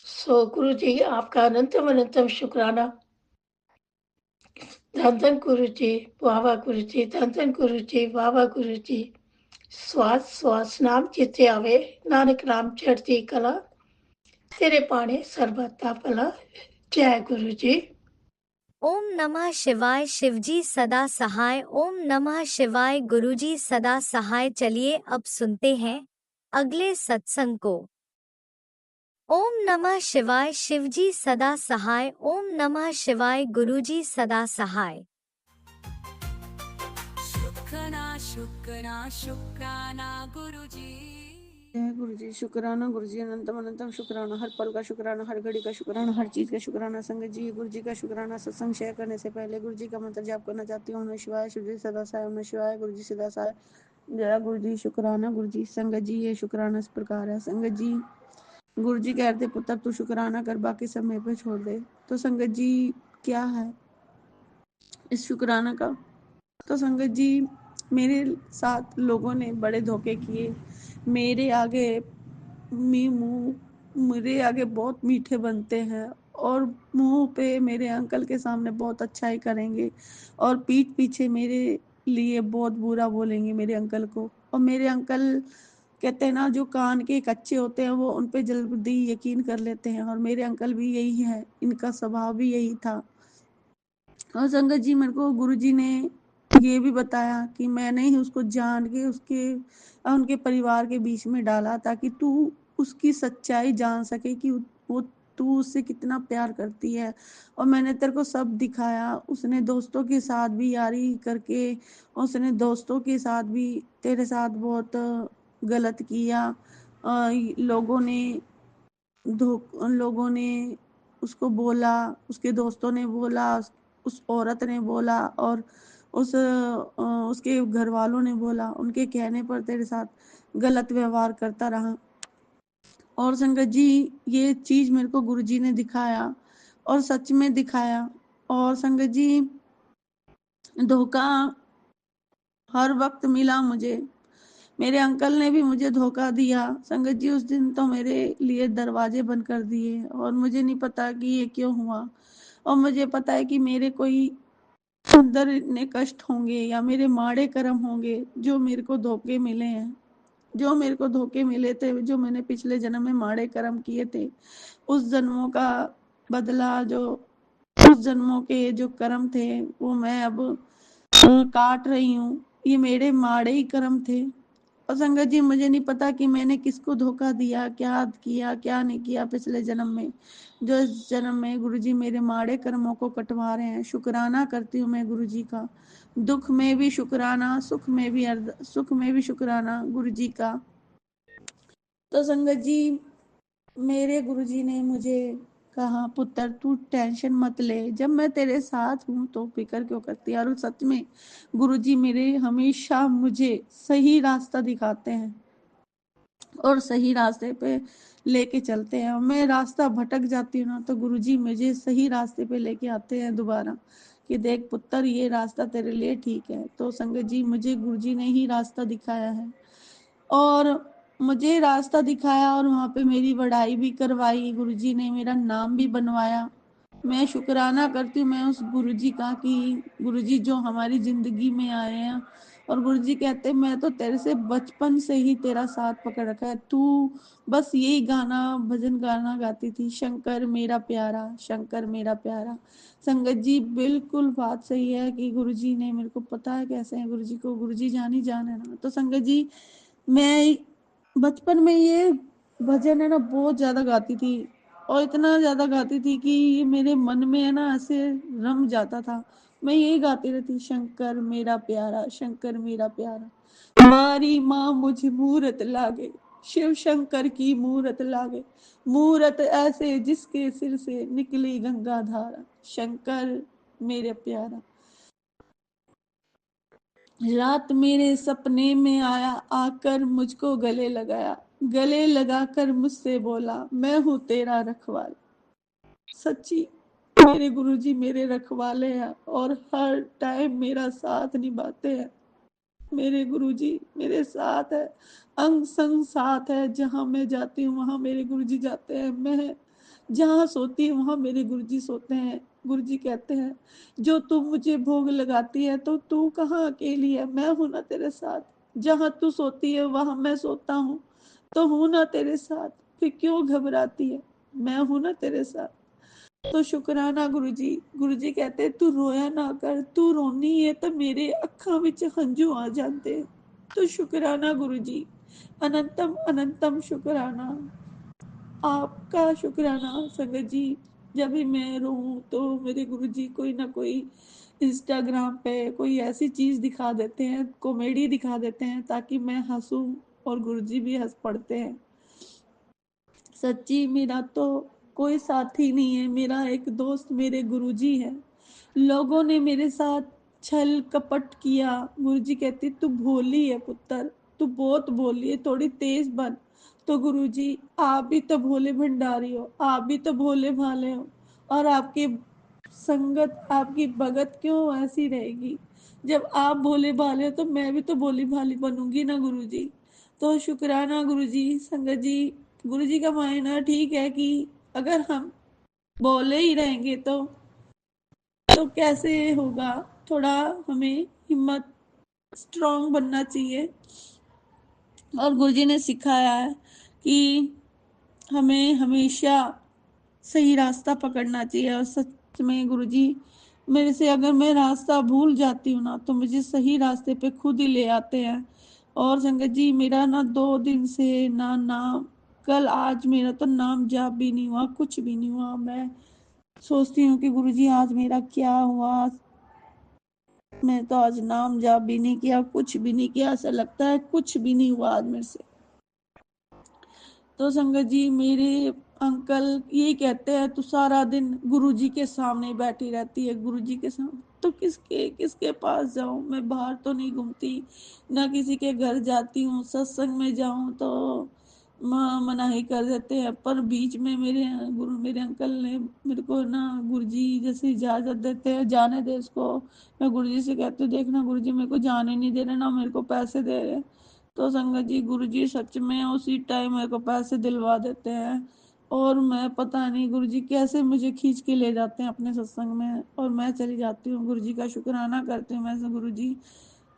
सो गुरु जी आपका अनंतम अनंतम शुक्राना। धन धन गुरु जी, वाह वाह गुरु जी, धन धन गुरु जी, वाह वाह गुरु जी। श्वास श्वास नाम चित्ते आवे, नानक नाम चढ़ती कला, तेरे पाने सर्वथा भला। जय गुरु जी। ओम नमः शिवाय। शिवजी सदा सहाय। ओम नमः शिवाय। गुरुजी सदा सहाय। चलिए अब सुनते हैं अगले सत्संग को। ओम नमः शिवाय। शिवजी सदा सहाय। ओम नमः शिवाय। गुरुजी सदा सहाय। शुक्राना गुरुजी। जय गुरु जी। शुक्राना गुरु जी, अनंतम अनंतम शुक्राना। हर पल का शुक्राना, हर घड़ी का शुक्राना, हर चीज का शुक्राना। संगत जी, गुरु जी का शुक्राना। सत्संग शेयर करने से पहले गुरु जी का मंत्र जाप करना चाहती हूँ। नमः शिवाय। शिव जी सदा सहाय। नमः शिवाय। गुरु जी सदा सहाय। जय गुरु जी। शुक्राना गुरु जी। संगत जी, ये शुक्राना इस प्रकार है। संगत जी, गुरु जी कहते पुत्र तू शुक्राना कर, बाकी सब मेरे पे छोड़ दे। तो संगत जी, क्या है इस शुक्राना का? तो संगत जी, मेरे साथ लोगों ने बड़े धोखे किए। मेरे आगे मेरे आगे बहुत मीठे बनते हैं और मुंह पे मेरे अंकल के सामने बहुत अच्छाई करेंगे और पीठ पीछे मेरे लिए बहुत बुरा बोलेंगे मेरे अंकल को। और मेरे अंकल कहते हैं ना, जो कान के कच्चे होते हैं वो उन पे जल्दी यकीन कर लेते हैं, और मेरे अंकल भी यही है, इनका स्वभाव भी यही था। और संगत जी, मेरे को गुरुजी ने ये भी बताया कि मैंने ही उसको जान के उसके उनके परिवार के बीच में डाला, ताकि तू उसकी सच्चाई जान सके कि वो तू उससे कितना प्यार करती है। और मैंने तेरे को सब दिखाया। उसने दोस्तों के साथ भी यारी करके, उसने दोस्तों के साथ भी तेरे साथ बहुत गलत किया। लोगों ने उसको बोला, उसके दोस्तों ने बोला, उस औरत ने बोला, और उसके घर वालों ने बोला, उनके कहने पर तेरे साथ गलत व्यवहार करता रहा। और संगत जी, ये चीज मेरे को गुरुजी ने दिखाया और सच में दिखाया। और संगत जी, धोखा हर वक्त मिला मुझे। मेरे अंकल ने भी मुझे धोखा दिया। संगत जी, उस दिन तो मेरे लिए दरवाजे बंद कर दिए, और मुझे नहीं पता कि ये क्यों हुआ। और मुझे पता है कि मेरे कोई अंदर इतने कष्ट होंगे या मेरे माड़े कर्म होंगे जो मेरे को धोखे मिले हैं, जो मेरे को धोखे मिले थे, जो मैंने पिछले जन्म में माड़े कर्म किए थे, उस जन्मों का बदला, जो उस जन्मों के जो कर्म थे वो मैं अब काट रही हूँ। ये मेरे माड़े ही कर्म थे। और संगत जी, मुझे नहीं पता कि मैंने किसको धोखा दिया, क्या किया क्या नहीं किया पिछले जन्म में, जो इस जन्म में गुरुजी मेरे माड़े कर्मों को कटवा रहे हैं। शुक्राना करती हूँ मैं गुरुजी का। दुख में भी शुक्राना, सुख में भी शुक्राना गुरुजी का। तो संगत जी, मेरे गुरुजी ने मुझे कहा, पुत्र तू टेंशन मत ले, जब मैं तेरे साथ हूँ तो फिक्र क्यों करती है। और सच में गुरुजी मेरे हमेशा मुझे सही रास्ता दिखाते हैं और सही रास्ते पे लेके चलते हैं। मैं रास्ता भटक जाती हूँ ना, तो गुरुजी मुझे सही रास्ते पे लेके आते हैं दोबारा, कि देख पुत्र, ये रास्ता तेरे लिए ठीक है। तो संगत जी, मुझे गुरुजी ने ही रास्ता दिखाया है, और मुझे रास्ता दिखाया और वहाँ पे मेरी बढ़ाई भी करवाई। गुरुजी ने मेरा नाम भी बनवाया। मैं शुक्राना करती हूँ मैं उस गुरुजी का, कि गुरुजी जो हमारी जिंदगी में आए हैं। और गुरुजी कहते, मैं तो तेरे से बचपन से ही तेरा साथ पकड़ रखा है, तू बस यही गाना भजन गाना गाती थी, शंकर मेरा प्यारा, शंकर मेरा प्यारा। संगत जी, बिल्कुल बात सही है कि गुरुजी ने, मेरे को पता है कैसे है गुरुजी को, गुरुजी जान ही जान है ना। तो संगत जी, मैं बचपन में ये भजन है ना बहुत ज्यादा गाती थी, और इतना ज्यादा गाती थी कि ये मेरे मन में है ना ऐसे रम जाता था। मैं यही गाती रहती, शंकर मेरा प्यारा, शंकर मेरा प्यारा। मारी माँ मुझे मूरत लागे, शिव शंकर की मूरत लागे, मूरत ऐसे जिसके सिर से निकली गंगा धारा, शंकर मेरे प्यारा। रात मेरे सपने में आया, आकर मुझको गले लगाया, गले लगाकर मुझसे बोला मैं हूँ तेरा रखवाला। सच्ची मेरे गुरुजी मेरे रखवाले हैं और हर टाइम मेरा साथ निभाते हैं। मेरे गुरुजी मेरे साथ है, अंग संग साथ है। जहाँ मैं जाती हूँ वहाँ मेरे गुरुजी जाते हैं, मैं जहाँ सोती हूँ वहाँ मेरे गुरुजी सोते हैं। गुरुजी कहते हैं जो तू मुझे भोग लगाती है तो तू कहाँ अकेली है, मैं हूं ना तेरे साथ। जहाँ तू सोती है वहाँ मैं सोता हूँ तो हूं ना तेरे साथ, फिर क्यों घबराती है, मैं हूं ना तेरे साथ। तो शुकराना गुरुजी। गुरुजी कहते तू रोया ना कर, तू रोनी है तो मेरे अखा विच हंझू आ जाते। तो शुकराना गुरुजी, अनंतम अनंतम शुकराना, आपका शुकराना संगत जी। जब भी मैं रोऊं तो मेरे गुरुजी कोई ना कोई इंस्टाग्राम पे कोई ऐसी चीज दिखा देते हैं, कॉमेडी दिखा देते हैं ताकि मैं हंसूं और गुरुजी भी हंस पड़ते हैं। सच्ची मेरा तो कोई साथी नहीं है, मेरा एक दोस्त मेरे गुरुजी है। लोगों ने मेरे साथ छल कपट किया। गुरुजी कहती तू भोली है पुत्र, तू बहुत भोली है, थोड़ी तेज बन। तो गुरुजी आप भी तो भोले भंडारी हो, आप भी तो भोले भाले हो, और आपकी संगत आपकी भगत क्यों ऐसी रहेगी। जब आप भोले भाले हो तो मैं भी तो भोली भाली बनूंगी ना गुरुजी। तो शुक्राना गुरुजी। संगत जी गुरुजी का मायना ठीक है कि अगर हम बोले ही रहेंगे तो कैसे होगा। थोड़ा हमें हिम्मत स्ट्रांग बनना चाहिए। और गुरुजी ने सिखाया है कि हमें हमेशा सही रास्ता पकड़ना चाहिए। और सच में गुरुजी मेरे से अगर मैं रास्ता भूल जाती हूँ ना तो मुझे सही रास्ते पे खुद ही ले आते हैं। और संगत जी मेरा ना 2 दिन से ना नाम, कल आज मेरा तो नाम जाप भी नहीं हुआ, कुछ भी नहीं हुआ। मैं सोचती हूँ कि गुरुजी आज मेरा क्या हुआ, मैं तो आज नाम जाप भी नहीं किया, कुछ भी नहीं किया, ऐसा लगता है कुछ भी नहीं हुआ आज मेरे से। तो संगत जी मेरे अंकल यही कहते हैं तू सारा दिन गुरुजी के सामने बैठी रहती है, गुरुजी के सामने। तो किसके किसके पास जाऊं, मैं बाहर तो नहीं घूमती, ना किसी के घर जाती हूँ। सत्संग में जाऊं तो मनाही कर देते हैं। पर बीच में मेरे अंकल ने मेरे को ना गुरुजी जैसे इजाजत देते हैं जाने दे इसको। मैं गुरुजी से कहती हूँ देखना गुरुजी मेरे को जाने नहीं दे रहे ना मेरे को पैसे दे रहे। तो संगत जी गुरुजी सच में उसी टाइम मेरे को पैसे दिलवा देते हैं। और मैं पता नहीं गुरुजी कैसे मुझे खींच के ले जाते हैं अपने सत्संग में और मैं चली जाती हूँ। गुरुजी का शुक्राना करती हूँ मैं गुरुजी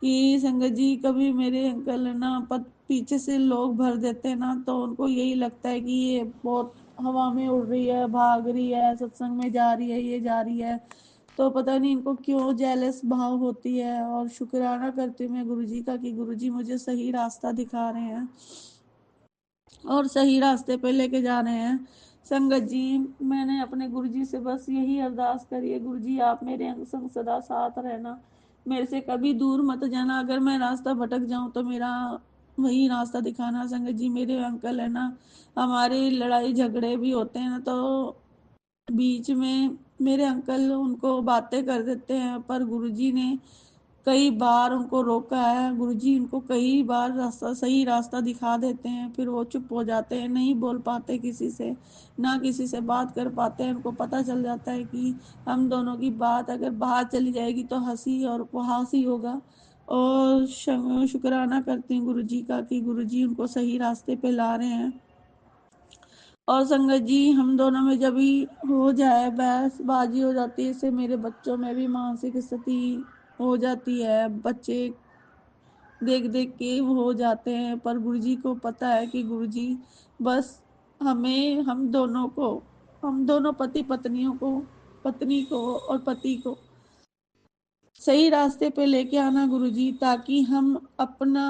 कि संगत जी कभी मेरे अंकल ना पीछे से लोग भर देते हैं ना तो उनको यही लगता है कि ये बहुत हवा में उड़ रही है, भाग रही है, सत्संग में जा रही है, ये जा रही है। तो पता नहीं इनको क्यों जेलस भाव होती है। और शुक्राना करती हूँ मैं गुरुजी का कि गुरुजी मुझे सही रास्ता दिखा रहे हैं और सही रास्ते पे लेके जा रहे हैं। संगत जी मैंने अपने गुरुजी से बस यही अरदास करी है, गुरुजी आप मेरे अंग संग सदा साथ रहना, मेरे से कभी दूर मत जाना। अगर मैं रास्ता भटक जाऊं तो मेरा वही रास्ता दिखाना। संगत जी मेरे अंकल है ना, हमारे लड़ाई झगड़े भी होते हैं ना तो बीच में मेरे अंकल उनको बातें कर देते हैं। पर गुरुजी ने कई बार उनको रोका है, गुरुजी उनको कई बार रास्ता सही रास्ता दिखा देते हैं, फिर वो चुप हो जाते हैं, नहीं बोल पाते किसी से, ना किसी से बात कर पाते हैं। उनको पता चल जाता है कि हम दोनों की बात अगर बाहर चली जाएगी तो हंसी और उपहास ही होगा। और शुक्राना करती हूँ गुरुजी का कि गुरुजी उनको सही रास्ते पे ला रहे हैं। और संगत जी हम दोनों में जब भी हो जाए बहस बाजी हो जाती है, इससे मेरे बच्चों में भी मानसिक स्थिति हो जाती है। बच्चे देख देख के वो हो जाते हैं। पर गुरुजी को पता है कि गुरुजी बस हमें हम दोनों पति पत्नियों को, पत्नी को और पति को सही रास्ते पे लेके आना गुरुजी, ताकि हम अपना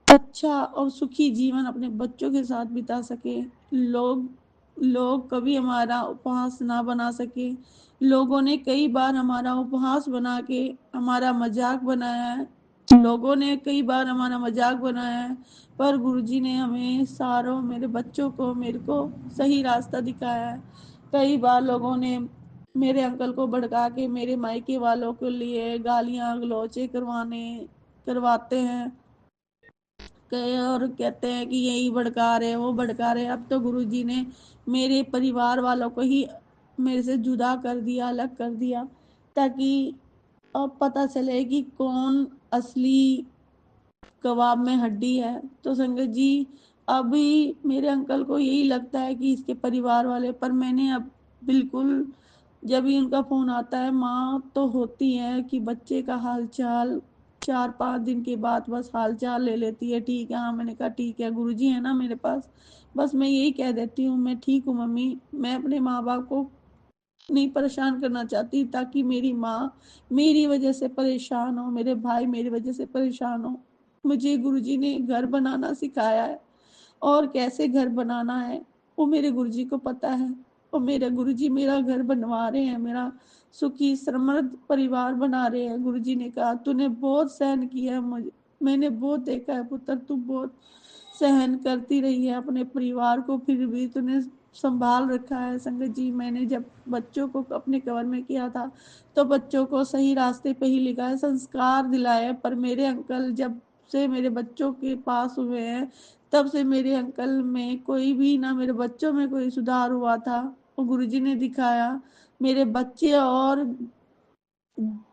अच्छा और सुखी जीवन अपने बच्चों के साथ बिता सके। लोग लोग कभी हमारा उपहास ना बना सके। लोगों ने कई बार हमारा उपहास बना के हमारा मजाक बनाया है, लोगों ने कई बार हमारा मजाक बनाया है। पर गुरुजी ने हमें सारों मेरे बच्चों को मेरे को सही रास्ता दिखाया है। कई बार लोगों ने मेरे अंकल को भड़का के मेरे मायके वालों के लिए गालियां गलौचे करवाने, करवाते हैं और कहते हैं कि यही भड़का रहे वो भड़का रहे। अब तो गुरुजी ने मेरे परिवार वालों को ही मेरे से जुदा कर दिया, अलग कर दिया, ताकि अब पता चले कि कौन असली कबाब में हड्डी है। तो संगत जी अभी मेरे अंकल को यही लगता है कि इसके परिवार वाले, पर मैंने अब बिल्कुल, जब भी उनका फोन आता है, माँ तो होती है कि बच्चे का हाल चाल 4-5 दिन के बाद बस हाल चाल ले लेती है। ठीक है, हाँ, मैंने कहा ठीक है, गुरुजी है ना मेरे पास, बस मैं यही कह देती हूँ मैं ठीक हूँ मम्मी। मैं अपने माँ बाप को नहीं परेशान करना चाहती, ताकि मेरी माँ मेरी वजह से परेशान हो, मेरे भाई मेरी वजह से परेशान हो। मुझे गुरुजी ने घर बनाना सिखाया है, और कैसे घर बनाना है वो मेरे गुरुजी को पता है। और मेरे गुरुजी मेरा घर बनवा रहे हैं, मेरा सुखी समृद्ध परिवार बना रहे हैं। गुरुजी ने कहा तूने बहुत सहन किया है, मुझे मैंने बहुत देखा है पुत्र, तू बहुत सहन करती रही है अपने परिवार को, फिर भी तूने संभाल रखा है। संगत जी मैंने जब बच्चों को अपने कवर में किया था तो बच्चों को सही रास्ते पे ही लिखा है, संस्कार दिलाए। पर मेरे अंकल जब से मेरे बच्चों के पास हुए हैं, तब से मेरे अंकल में कोई भी ना, मेरे बच्चों में कोई सुधार हुआ था। वो गुरुजी ने दिखाया। मेरे बच्चे और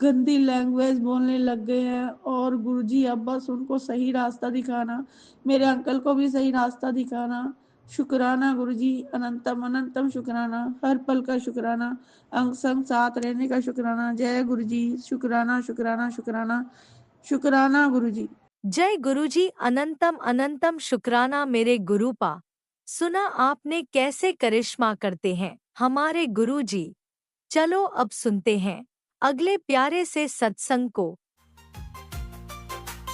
गंदी लैंग्वेज बोलने लग गए हैं, और गुरुजी अब बस उनको सही रास्ता दिखाना, मेरे अंकल को भी सही रास्ता दिखाना। शुक्राना गुरुजी, अनंतम अनंतम शुक्राना, हर पल का शुक्राना, अंग संग साथ रहने का शुक्राना। जय गुरुजी, शुक्राना शुक्राना शुक्राना शुक्राना गुरुजी। जय गुरुजी, अनंतम अनंतम शुक्राना मेरे गुरुपा। सुना आपने कैसे करिश्मा करते हैं हमारे गुरुजी। चलो अब सुनते हैं अगले प्यारे से सत्संग को।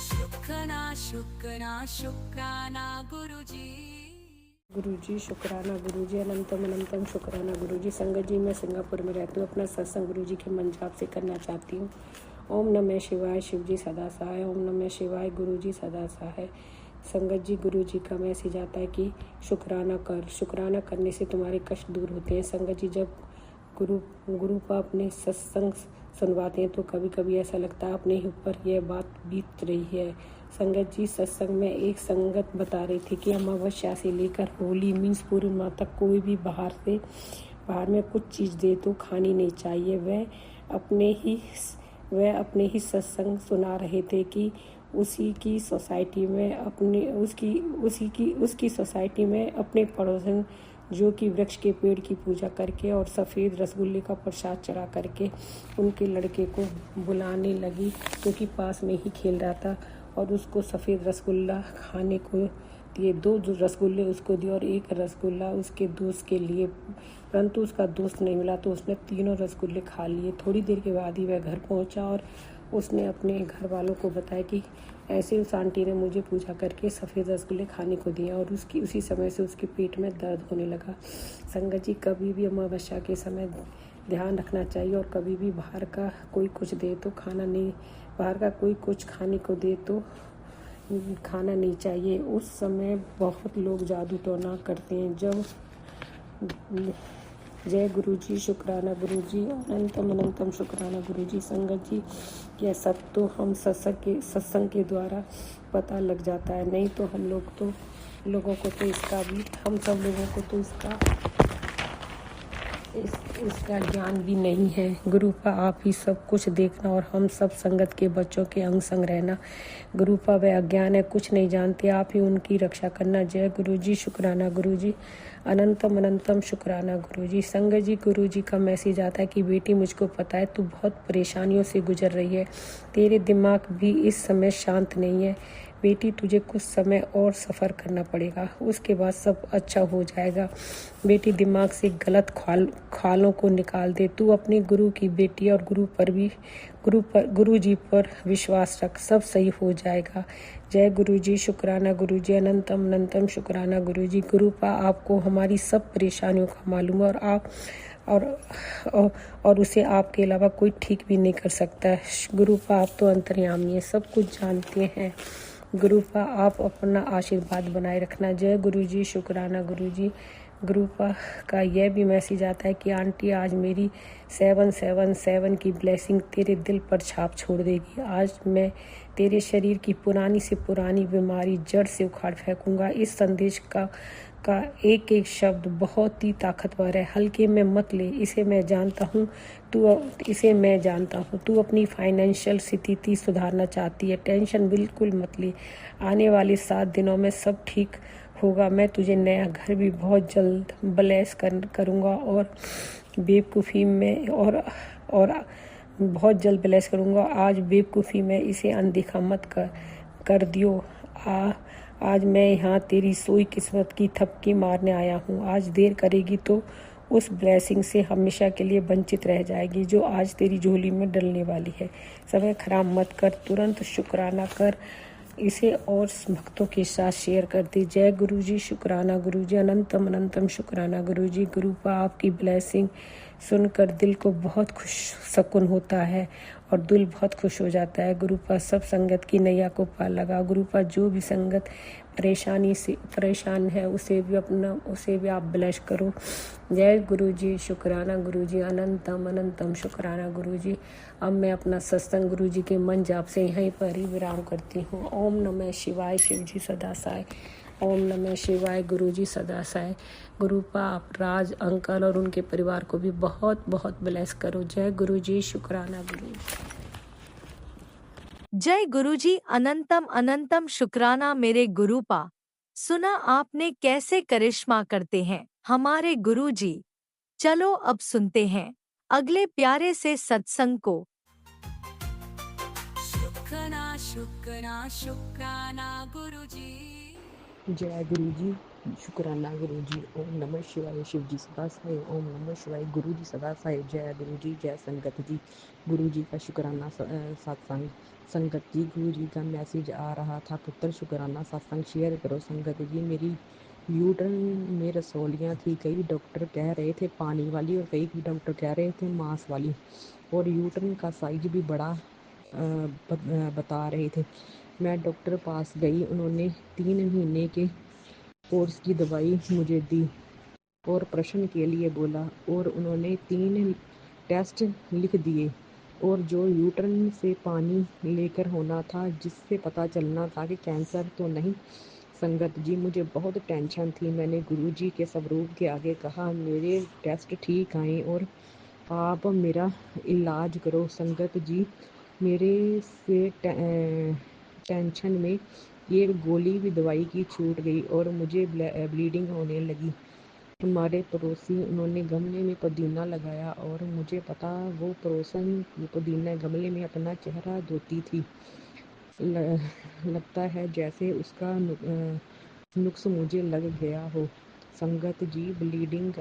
शुक्राना शुक्राना शुक्राना गुरुजी। गुरुजी शुक्राना गुरुजी, अनंतम अनंतम शुक्राना गुरुजी। संगत जी मैं सिंगापुर में रहती हूँ, अपना सत्संग गुरुजी के मन जाप से करना चाहती हूँ। ओम नमः शिवाय, शिवजी सदा सहाय। ओम नमः शिवाय, गुरुजी सदा सहाय। संगत जी गुरुजी का मैसेज आता है कि शुक्राना कर, शुक्राना करने से तुम्हारे कष्ट दूर होते हैं। संगत जी जब गुरु का अपने सत्संग सुनवाते हैं तो कभी कभी ऐसा लगता है अपने ही ऊपर यह बात बीत रही है। संगत जी सत्संग में एक संगत बता रही थी कि अमावस्या से लेकर होली मीन्स पूर्णिमा तक कोई भी बाहर में कुछ चीज़ दे तो खानी नहीं चाहिए। वह अपने ही सत्संग सुना रहे थे कि उसी की सोसाइटी में अपने पड़ोसन जो कि वृक्ष के पेड़ की पूजा करके और सफ़ेद रसगुल्ले का प्रसाद चढ़ा करके उनके लड़के को बुलाने लगी, क्योंकि पास में ही खेल रहा था, और उसको सफ़ेद रसगुल्ला खाने को दिए। 2 रसगुल्ले उसको दिए और 1 रसगुल्ला उसके दोस्त के लिए, परंतु उसका दोस्त नहीं मिला तो उसने 3 रसगुल्ले खा लिए। थोड़ी देर के बाद ही वह घर पहुंचा और उसने अपने घर वालों को बताया कि ऐसे उस आंटी ने मुझे पूजा करके सफ़ेद रसगुल्ले खाने को दिया, और उसी समय से उसके पेट में दर्द होने लगा। संगत जी कभी भी अमावस्या के समय ध्यान रखना चाहिए, और कभी भी बाहर का कोई कुछ दे तो खाना नहीं, बाहर का कोई कुछ खाने को दे तो खाना नहीं चाहिए। उस समय बहुत लोग जादू टोना करते हैं। जब जय गुरुजी, शुक्राना गुरुजी, अनंतम अनंतम शुक्राना गुरुजी। संगत जी यह सब तो हम सत्संग के द्वारा पता लग जाता है, नहीं तो हम लोगों को तो इसका ज्ञान भी नहीं है। गुरुपा आप ही सब कुछ देखना और हम सब संगत के बच्चों के अंग संग रहना। गुरुपा वह अज्ञान है, कुछ नहीं जानते, आप ही उनकी रक्षा करना। जय गुरुजी, शुक्राना गुरुजी, अनंतम अनंतम शुक्राना गुरुजी। संगत जी गुरुजी का मैसेज आता है कि बेटी मुझको पता है तू बहुत परेशानियों से गुजर रही है, तेरे दिमाग भी इस समय शांत नहीं है। बेटी तुझे कुछ समय और सफ़र करना पड़ेगा, उसके बाद सब अच्छा हो जाएगा। बेटी दिमाग से गलत ख्यालों को निकाल दे, तू अपने गुरु की बेटी और गुरु जी पर विश्वास रख, सब सही हो जाएगा। जय गुरुजी, शुक्राना गुरुजी, अनंतम अनंतम शुक्राना गुरुजी। गुरुपा आपको हमारी सब परेशानियों का मालूम है, और उसे आपके अलावा कोई ठीक भी नहीं कर सकता। गुरुपा आप तो अंतर्यामी है, सब कुछ जानते हैं। गुरुपा आप अपना आशीर्वाद बनाए रखना। जय गुरुजी, शुक्राना गुरुजी। ग्रुप का यह भी मैसेज आता है कि आंटी आज मेरी 777 की ब्लेसिंग तेरे दिल पर छाप छोड़ देगी। आज मैं तेरे शरीर की पुरानी से पुरानी बीमारी जड़ से उखाड़ फेंकूंगा। इस संदेश का एक एक शब्द बहुत ही ताकतवर है। हल्के में मत ले, इसे मैं जानता हूँ। तू अपनी फाइनेंशियल स्थिति सुधारना चाहती है, टेंशन बिल्कुल मत ले। आने वाले 7 दिनों में सब ठीक होगा। मैं तुझे नया घर भी बहुत जल्द ब्लेस करूँगा और बेवकूफ़ी में और बहुत जल्द ब्लेस करूँगा। आज बेवकूफ़ी में इसे अनदेखा मत कर दियो। आज मैं यहाँ तेरी सोई किस्मत की थपकी मारने आया हूँ। आज देर करेगी तो उस ब्लेसिंग से हमेशा के लिए वंचित रह जाएगी जो आज तेरी झोली में डलने वाली है। समय खराब मत कर, तुरंत शुक्राना कर, इसे और भक्तों के साथ शेयर कर दी। जय गुरु जी, शुक्राना गुरु जी, अनंतम अनंतम शुक्राना गुरु जी। गुरुपा आपकी ब्लेसिंग सुनकर दिल को बहुत खुश सुकून होता है और दिल बहुत खुश हो जाता है। गुरुपा सब संगत की नैया को पार लगा। गुरुपा जो भी संगत परेशान है उसे भी आप ब्लेस करो। जय गुरु जी, शुक्राना गुरु जी, अनंतम अनंतम शुक्राना गुरु जी। अब मैं अपना सत्संग गुरु जी के मन जाप से यहीं पर ही विराम करती हूँ। ओम नमः शिवाय, शिव जी सदा साय। ओम नमः शिवाय, गुरु जी सदा साय। गुरुपा आप राज अंकल और उनके परिवार को भी बहुत बहुत ब्लेस करो। जय गुरु जी, शुक्राना गुरु जी। जय गुरुजी, अनंतम अनंतम शुक्राना मेरे गुरुपा। सुना आपने कैसे करिश्मा करते हैं हमारे गुरुजी। चलो अब सुनते हैं अगले प्यारे से सत्संग को। शुक्राना शुक्राना शुक्राना गुरुजी। जय गुरु जी, शुक्राना गुरु जी। ओम नमः शिवाय, शिव जी सदा साय। ओम नमः शिवाय, गुरु जी सदा साय। जय गुरु जी, जय संगत जी। गुरु जी का शुक्राना सत्संग। संगत जी, गुरु जी का मैसेज आ रहा था, पुत्र शुक्राना सत्संग शेयर करो। संगत जी, मेरी यूट्रन में रसौलियाँ थी। कई डॉक्टर कह रहे थे पानी वाली और कई डॉक्टर कह रहे थे मांस वाली, और यूट्रन का साइज भी बड़ा बता रहे थे। मैं डॉक्टर पास गई, उन्होंने 3 महीने के कोर्स की दवाई मुझे दी और प्रश्न के लिए बोला, और उन्होंने 3 टेस्ट लिख दिए, और जो यूट्रन से पानी लेकर होना था, जिससे पता चलना था कि कैंसर तो नहीं। संगत जी, मुझे बहुत टेंशन थी। मैंने गुरुजी के स्वरूप के आगे कहा, मेरे टेस्ट ठीक आए और आप मेरा इलाज करो। संगत जी, मेरे से टेंशन में एक गोली भी दवाई की छूट गई और मुझे ब्लीडिंग होने लगी। हमारे पड़ोसी, उन्होंने गमले में पुदीना लगाया और मुझे पता वो पड़ोसन पुदीना गमले में अपना चेहरा धोती थी। लगता है जैसे उसका नुक्स मुझे लग गया हो। संगत जी, ब्लीडिंग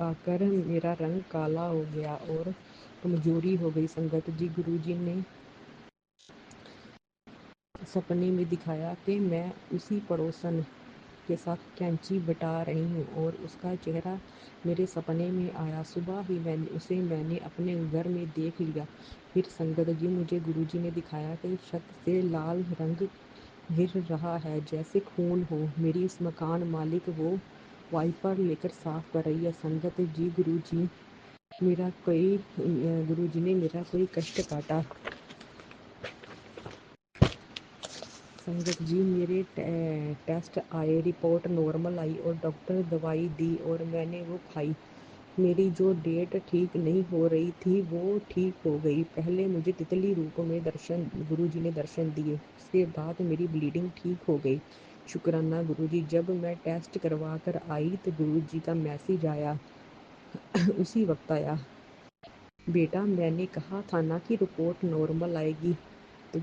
आकर मेरा रंग काला हो गया और कमजोरी हो गई। संगत जी, गुरुजी ने सपने में दिखाया कि मैं उसी पड़ोसन के साथ कैंची बटा रही हूँ और उसका चेहरा मेरे सपने में आया। सुबह ही मैंने अपने घर में देख लिया। फिर संगत जी, मुझे गुरुजी ने दिखाया कि छत से लाल रंग गिर रहा है जैसे खून हो। मेरी इस मकान मालिक वो वाइपर लेकर साफ कर रही है। संगत जी, गुरुजी ने मेरा कोई कष्ट काटा। संगत जी, मेरे टेस्ट आए, रिपोर्ट नॉर्मल आई और डॉक्टर दवाई दी और मैंने वो खाई। मेरी जो डेट ठीक नहीं हो रही थी वो ठीक हो गई। पहले मुझे तितली रूप में गुरुजी ने दर्शन दिए, उसके बाद मेरी ब्लीडिंग ठीक हो गई। शुक्राना गुरुजी। जब मैं टेस्ट करवा कर आई तो गुरुजी का मैसेज आया उसी वक्त आया, बेटा मैंने कहा था ना कि रिपोर्ट नॉर्मल आएगी। तो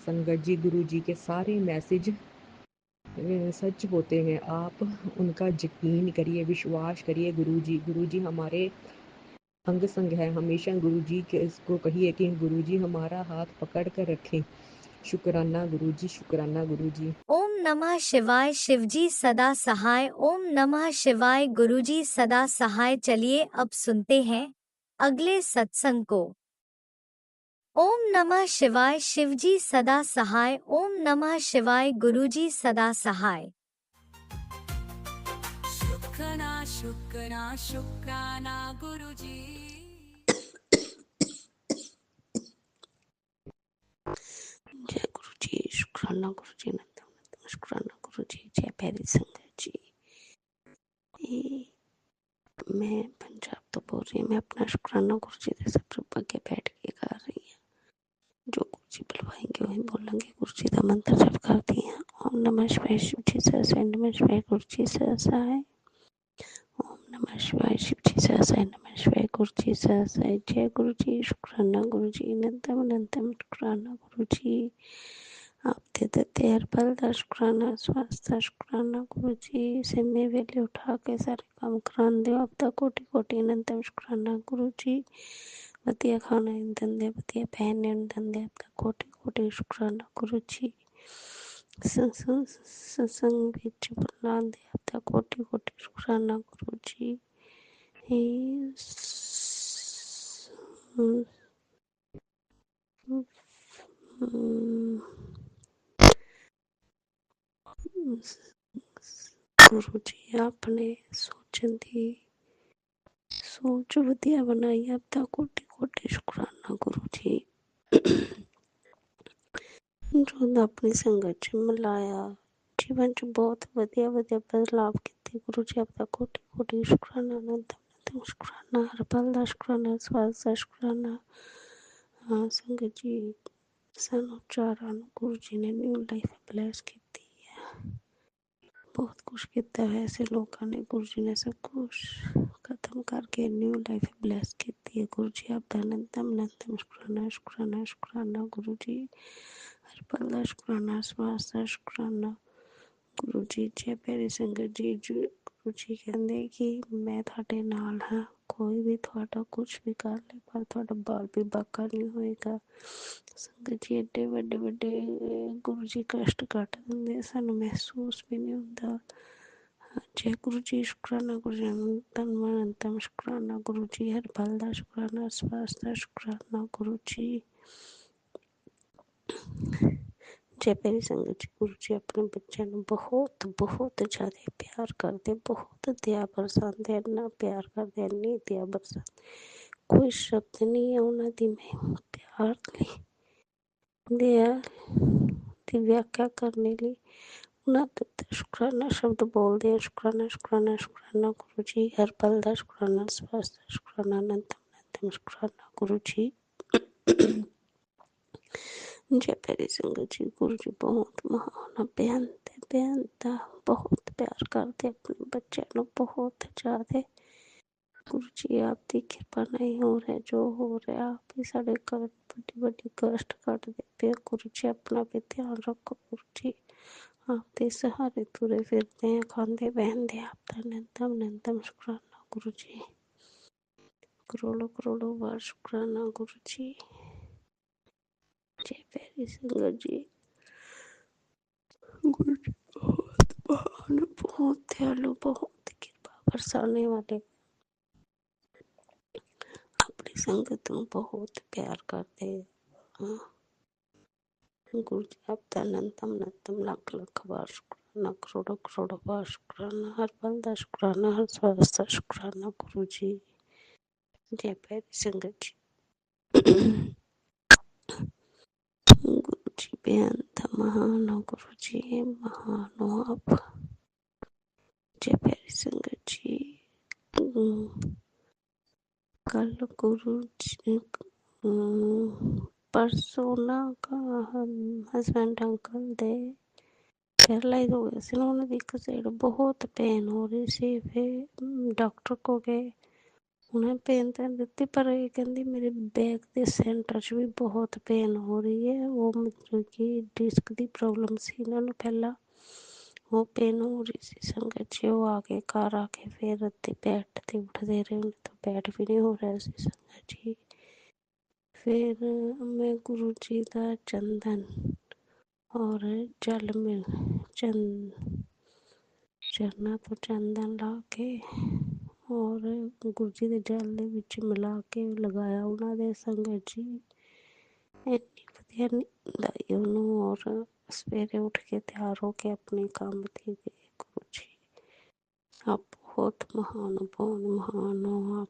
संगत जी, गुरुजी के सारे मैसेज सच होते हैं। आप उनका यकीन करिए, विश्वास करिए। गुरुजी हमारे अंग संग है। हमेशा गुरुजी के इसको कहिए कि गुरुजी हमारा हाथ पकड़ कर रखें। शुक्राना गुरुजी, शुक्राना गुरुजी। ओम नमः शिवाय, शिवजी सदा सहाय। ओम नमः शिवाय, गुरुजी सदा सहाय। चलिए अब सुनते हैं अगले सत्संग को। ओम नमः शिवाय, शिवजी सदा सहाय। ओम नमः शिवाय, गुरुजी सदा सहाय। शुक्राना शुक्राना गुरुजी। जय गुरु जी, शुक्राना गुरु जी, नंदम नंदम शुक्राना गुरु जी। जय प्यारी संगत जी। मैं पंजाब तो बोल रही हूँ। मैं अपना शुक्राना गुरु जी के सब आगे बैठ के गा रही हूँ। जो गुरु जी बुलवाएंगे वही बोलेंगे। गुरु जी का मंत्र जप करती हैं। ओम नमः शिवाय शिव जी सहसाय नमः शिवाय गुरु जी सहसाय। ओम नमः शिवाय शिव जी सहसाय नमः शिवाय गुरु जी सहसाय। जय गुरु जी, शुक्राना गुरु जी, नंदम नंदम शुक्राना गुरु जी। आप दे देते हर पल का शुक्राना, स्वास्थ्य का शुक्राना गुरु जी। सिम्मे वेले उठा के सारे काम करान दो। आपका कोटि कोटि अनंतम शुक्राना गुरु जी। ਵਧੀਆ ਖਾਣਾ ईंधन दे, ਵਧੀਆ पहनने ईंधन दे। आपका कोटि कोटि शुक्राना गुरु जी। सत्संग विच बुलान दे। आपका कोटि कोटि शुक्राना गुरु जी। गुरु जी आपने सोचन दी सोच वधिया बनाई। आपका कोटि कोटि शुक्राना गुरु जी। जो अपनी संगत च मिलाया, जीवन च बहुत वधिया वधिया बदलाव किए। गुरु जी आपका कोटि कोटि शुक्राना, नंदम नंदम शुक्राना, हर पल का शुक्राना, स्वास का शुक्राना। हाँ संगत जी, सानू चारां नूं गुरु जी ने न्यू लाइफ ब्लैस की है। बहुत कुछ किया है ऐसे लोगों ने। गुरु जी ने सब कुछ खत्म करके न्यू लाइफ ब्लैस की है। गुरु जी आपका नंदम नंदम शुक्राना शुक्राना शुक्राना गुरु जी। हर पल का शुक्राना, स्वास का शुक्राना गुरु जी। जय प्यारी संगत जी। गुरु जी कहते कि मैं थोड़े नाल हाँ। कोई भी थोड़ा कुछ भी कर ले पर थोड़ा बाल भी बाका नहीं होएगा। संगत जी एडे वड्डे वड्डे गुरु जी कष्ट कट देंगे, सानू महसूस भी नहीं होता। जय गुरु जी, शुक्राना गुरु जी, अनंतम अनंतम शुक्राना गुरु जी। हर पल का शुक्राना, स्वास का शुक्राना गुरु जी। जय प्यारी संगत जी। गुरु जी अपने बच्चों को बहुत बहुत ज़्यादा प्यार करते, बहुत दया बरसाते। इन्ना प्यार करते, इन्नी दया बरसाते, कोई शब्द नहीं है उन्होंने में प्यार दया की व्याख्या करने लिए। उन्होंने शुक्राना शब्द बोलते हैं। शुक्राना शुक्राना शुक्राना गुरु जी। हर पल का शुक्राना, स्वास्थ्य शुक्राना, अनंतम अनंतम शुक्राना गुरु जी। जय प्यारी संगत जी। गुरु जी बहुत महान बेहनते बेहनता बहुत प्यार करते अपने बच्चे को बहुत ज़्यादा। गुरु जी आपकी कृपा नहीं हो रहा, जो हो रहा आप ही साढ़े घर बड़ी बड़ी कष्ट कट दे पे। गुरु जी अपना भी ध्यान रखो गुरु जी। आपके सहारे तुरे फिरते हैं, खाते बहनते। आपका नंदम नंदम शुक्राना गुरु जी। करोड़ों करोड़ों बार शुक्राना गुरु जी। जय प्यारी संगत जी। गुरु जी बहुत महान, बहुत दयालु, बहुत कृपा बरसाने वाले। अपनी संगत में बहुत प्यार करते। हाँ गुरु जी आपका अनंतम अनंतम लाख लाख बार शुक्राना, करोड़ों करोड़ों बार शुक्राना, हर पल का शुक्राना, हर श्वास का शुक्राना गुरु जी। जय प्यारी संगत जी। गुरु जी बेअंत महान हो गुरु जी, महान हो आप। जय प्यारी संगत जी। कल गुरु जी परसों ना का हस्बैंड अंकल दे पैरालाइज हो गए सी। उन्होंने एक साइड बहुत पेन हो रही सी। फिर डॉक्टर को गए, उन्हें पेन तो दी पर ये कहती मेरे बैक के सेंटर च भी बहुत पेन हो रही है। वो मतलब कि डिस्क की प्रॉब्लम सी इन्होंने पहला, वो पेन हो रही सी। संगत जी वो आके घर आके फिर अद्धे बैठ ते उठते रहे, उन्हें तो बैठ भी नहीं हो रहा सी संगत जी। फिर मैं गुरु जी का चंदन और जल में चरना तो चंदन ला के और गुरु जी के जल दे विच मिला के लगाया उन्होंने संगत जी। इन्नी वधिया नींद आई उन्होंने और सवेरे उठ के तैयार होके अपने काम ते गए। गुरु जी आप बहुत महान हो आप।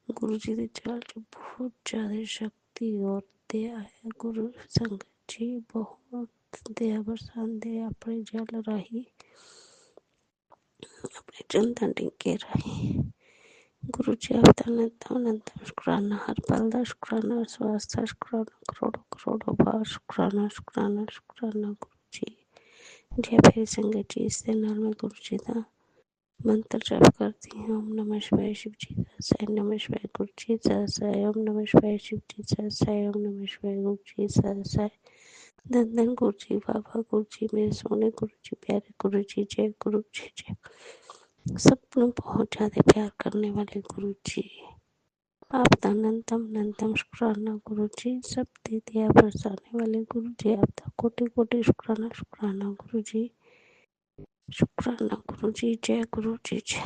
गुरु जी ਦੇ ਚਾਲ 'ਚ ਬਹੁਤ ਜ਼ਿਆਦਾ ਸ਼ਕਤੀ ਔਰ ਦਇਆ ਹੈ। ਗੁਰੂ ਸੰਗਤ ਜੀ ਬਹੁਤ ਦਇਆ ਬਰਸਾਉਂਦੇ ਆਪਣੇ ਜਲ ਰਾਹੀਂ, ਆਪਣੇ ਚੰਦਨ ਟਿੰਕੇ ਰਾਹੀਂ। गुरु जी आपका अनंत शुक्राना, हर पल का शुक्राना, श्वास का शुक्राना, करोड़ों करोड़ों बार शुक्राना शुक्राना शुक्राना गुरु जी। जय फिर संगत जी, इस दे नाल मैं गुरु जी का मंत्र जप करती हूँ। ओम नमः शिवाय शिव जी सहस्राय, नमः शिवाय गुरु जी सहस्राय, ओम नमः शिवाय शिव जी सहस्राय, ओम नमः शिवाय गुरु जी सहस्राय। धन धन गुरु जी, बाबा गुरु जी, मेरे सोने गुरु जी, प्यारे गुरु जी, जय गुरु जी जय। सबनों बहुत ज़्यादा प्यार करने वाले गुरु जी, आपका अनंतम शुक्राना गुरु जी। सब दे दिया बरसाने वाले गुरु जी, आपका कोटि कोटि शुक्राना शुक्राना गुरु जी, शुक्राना गुरु जी, जय गुरु जी जय।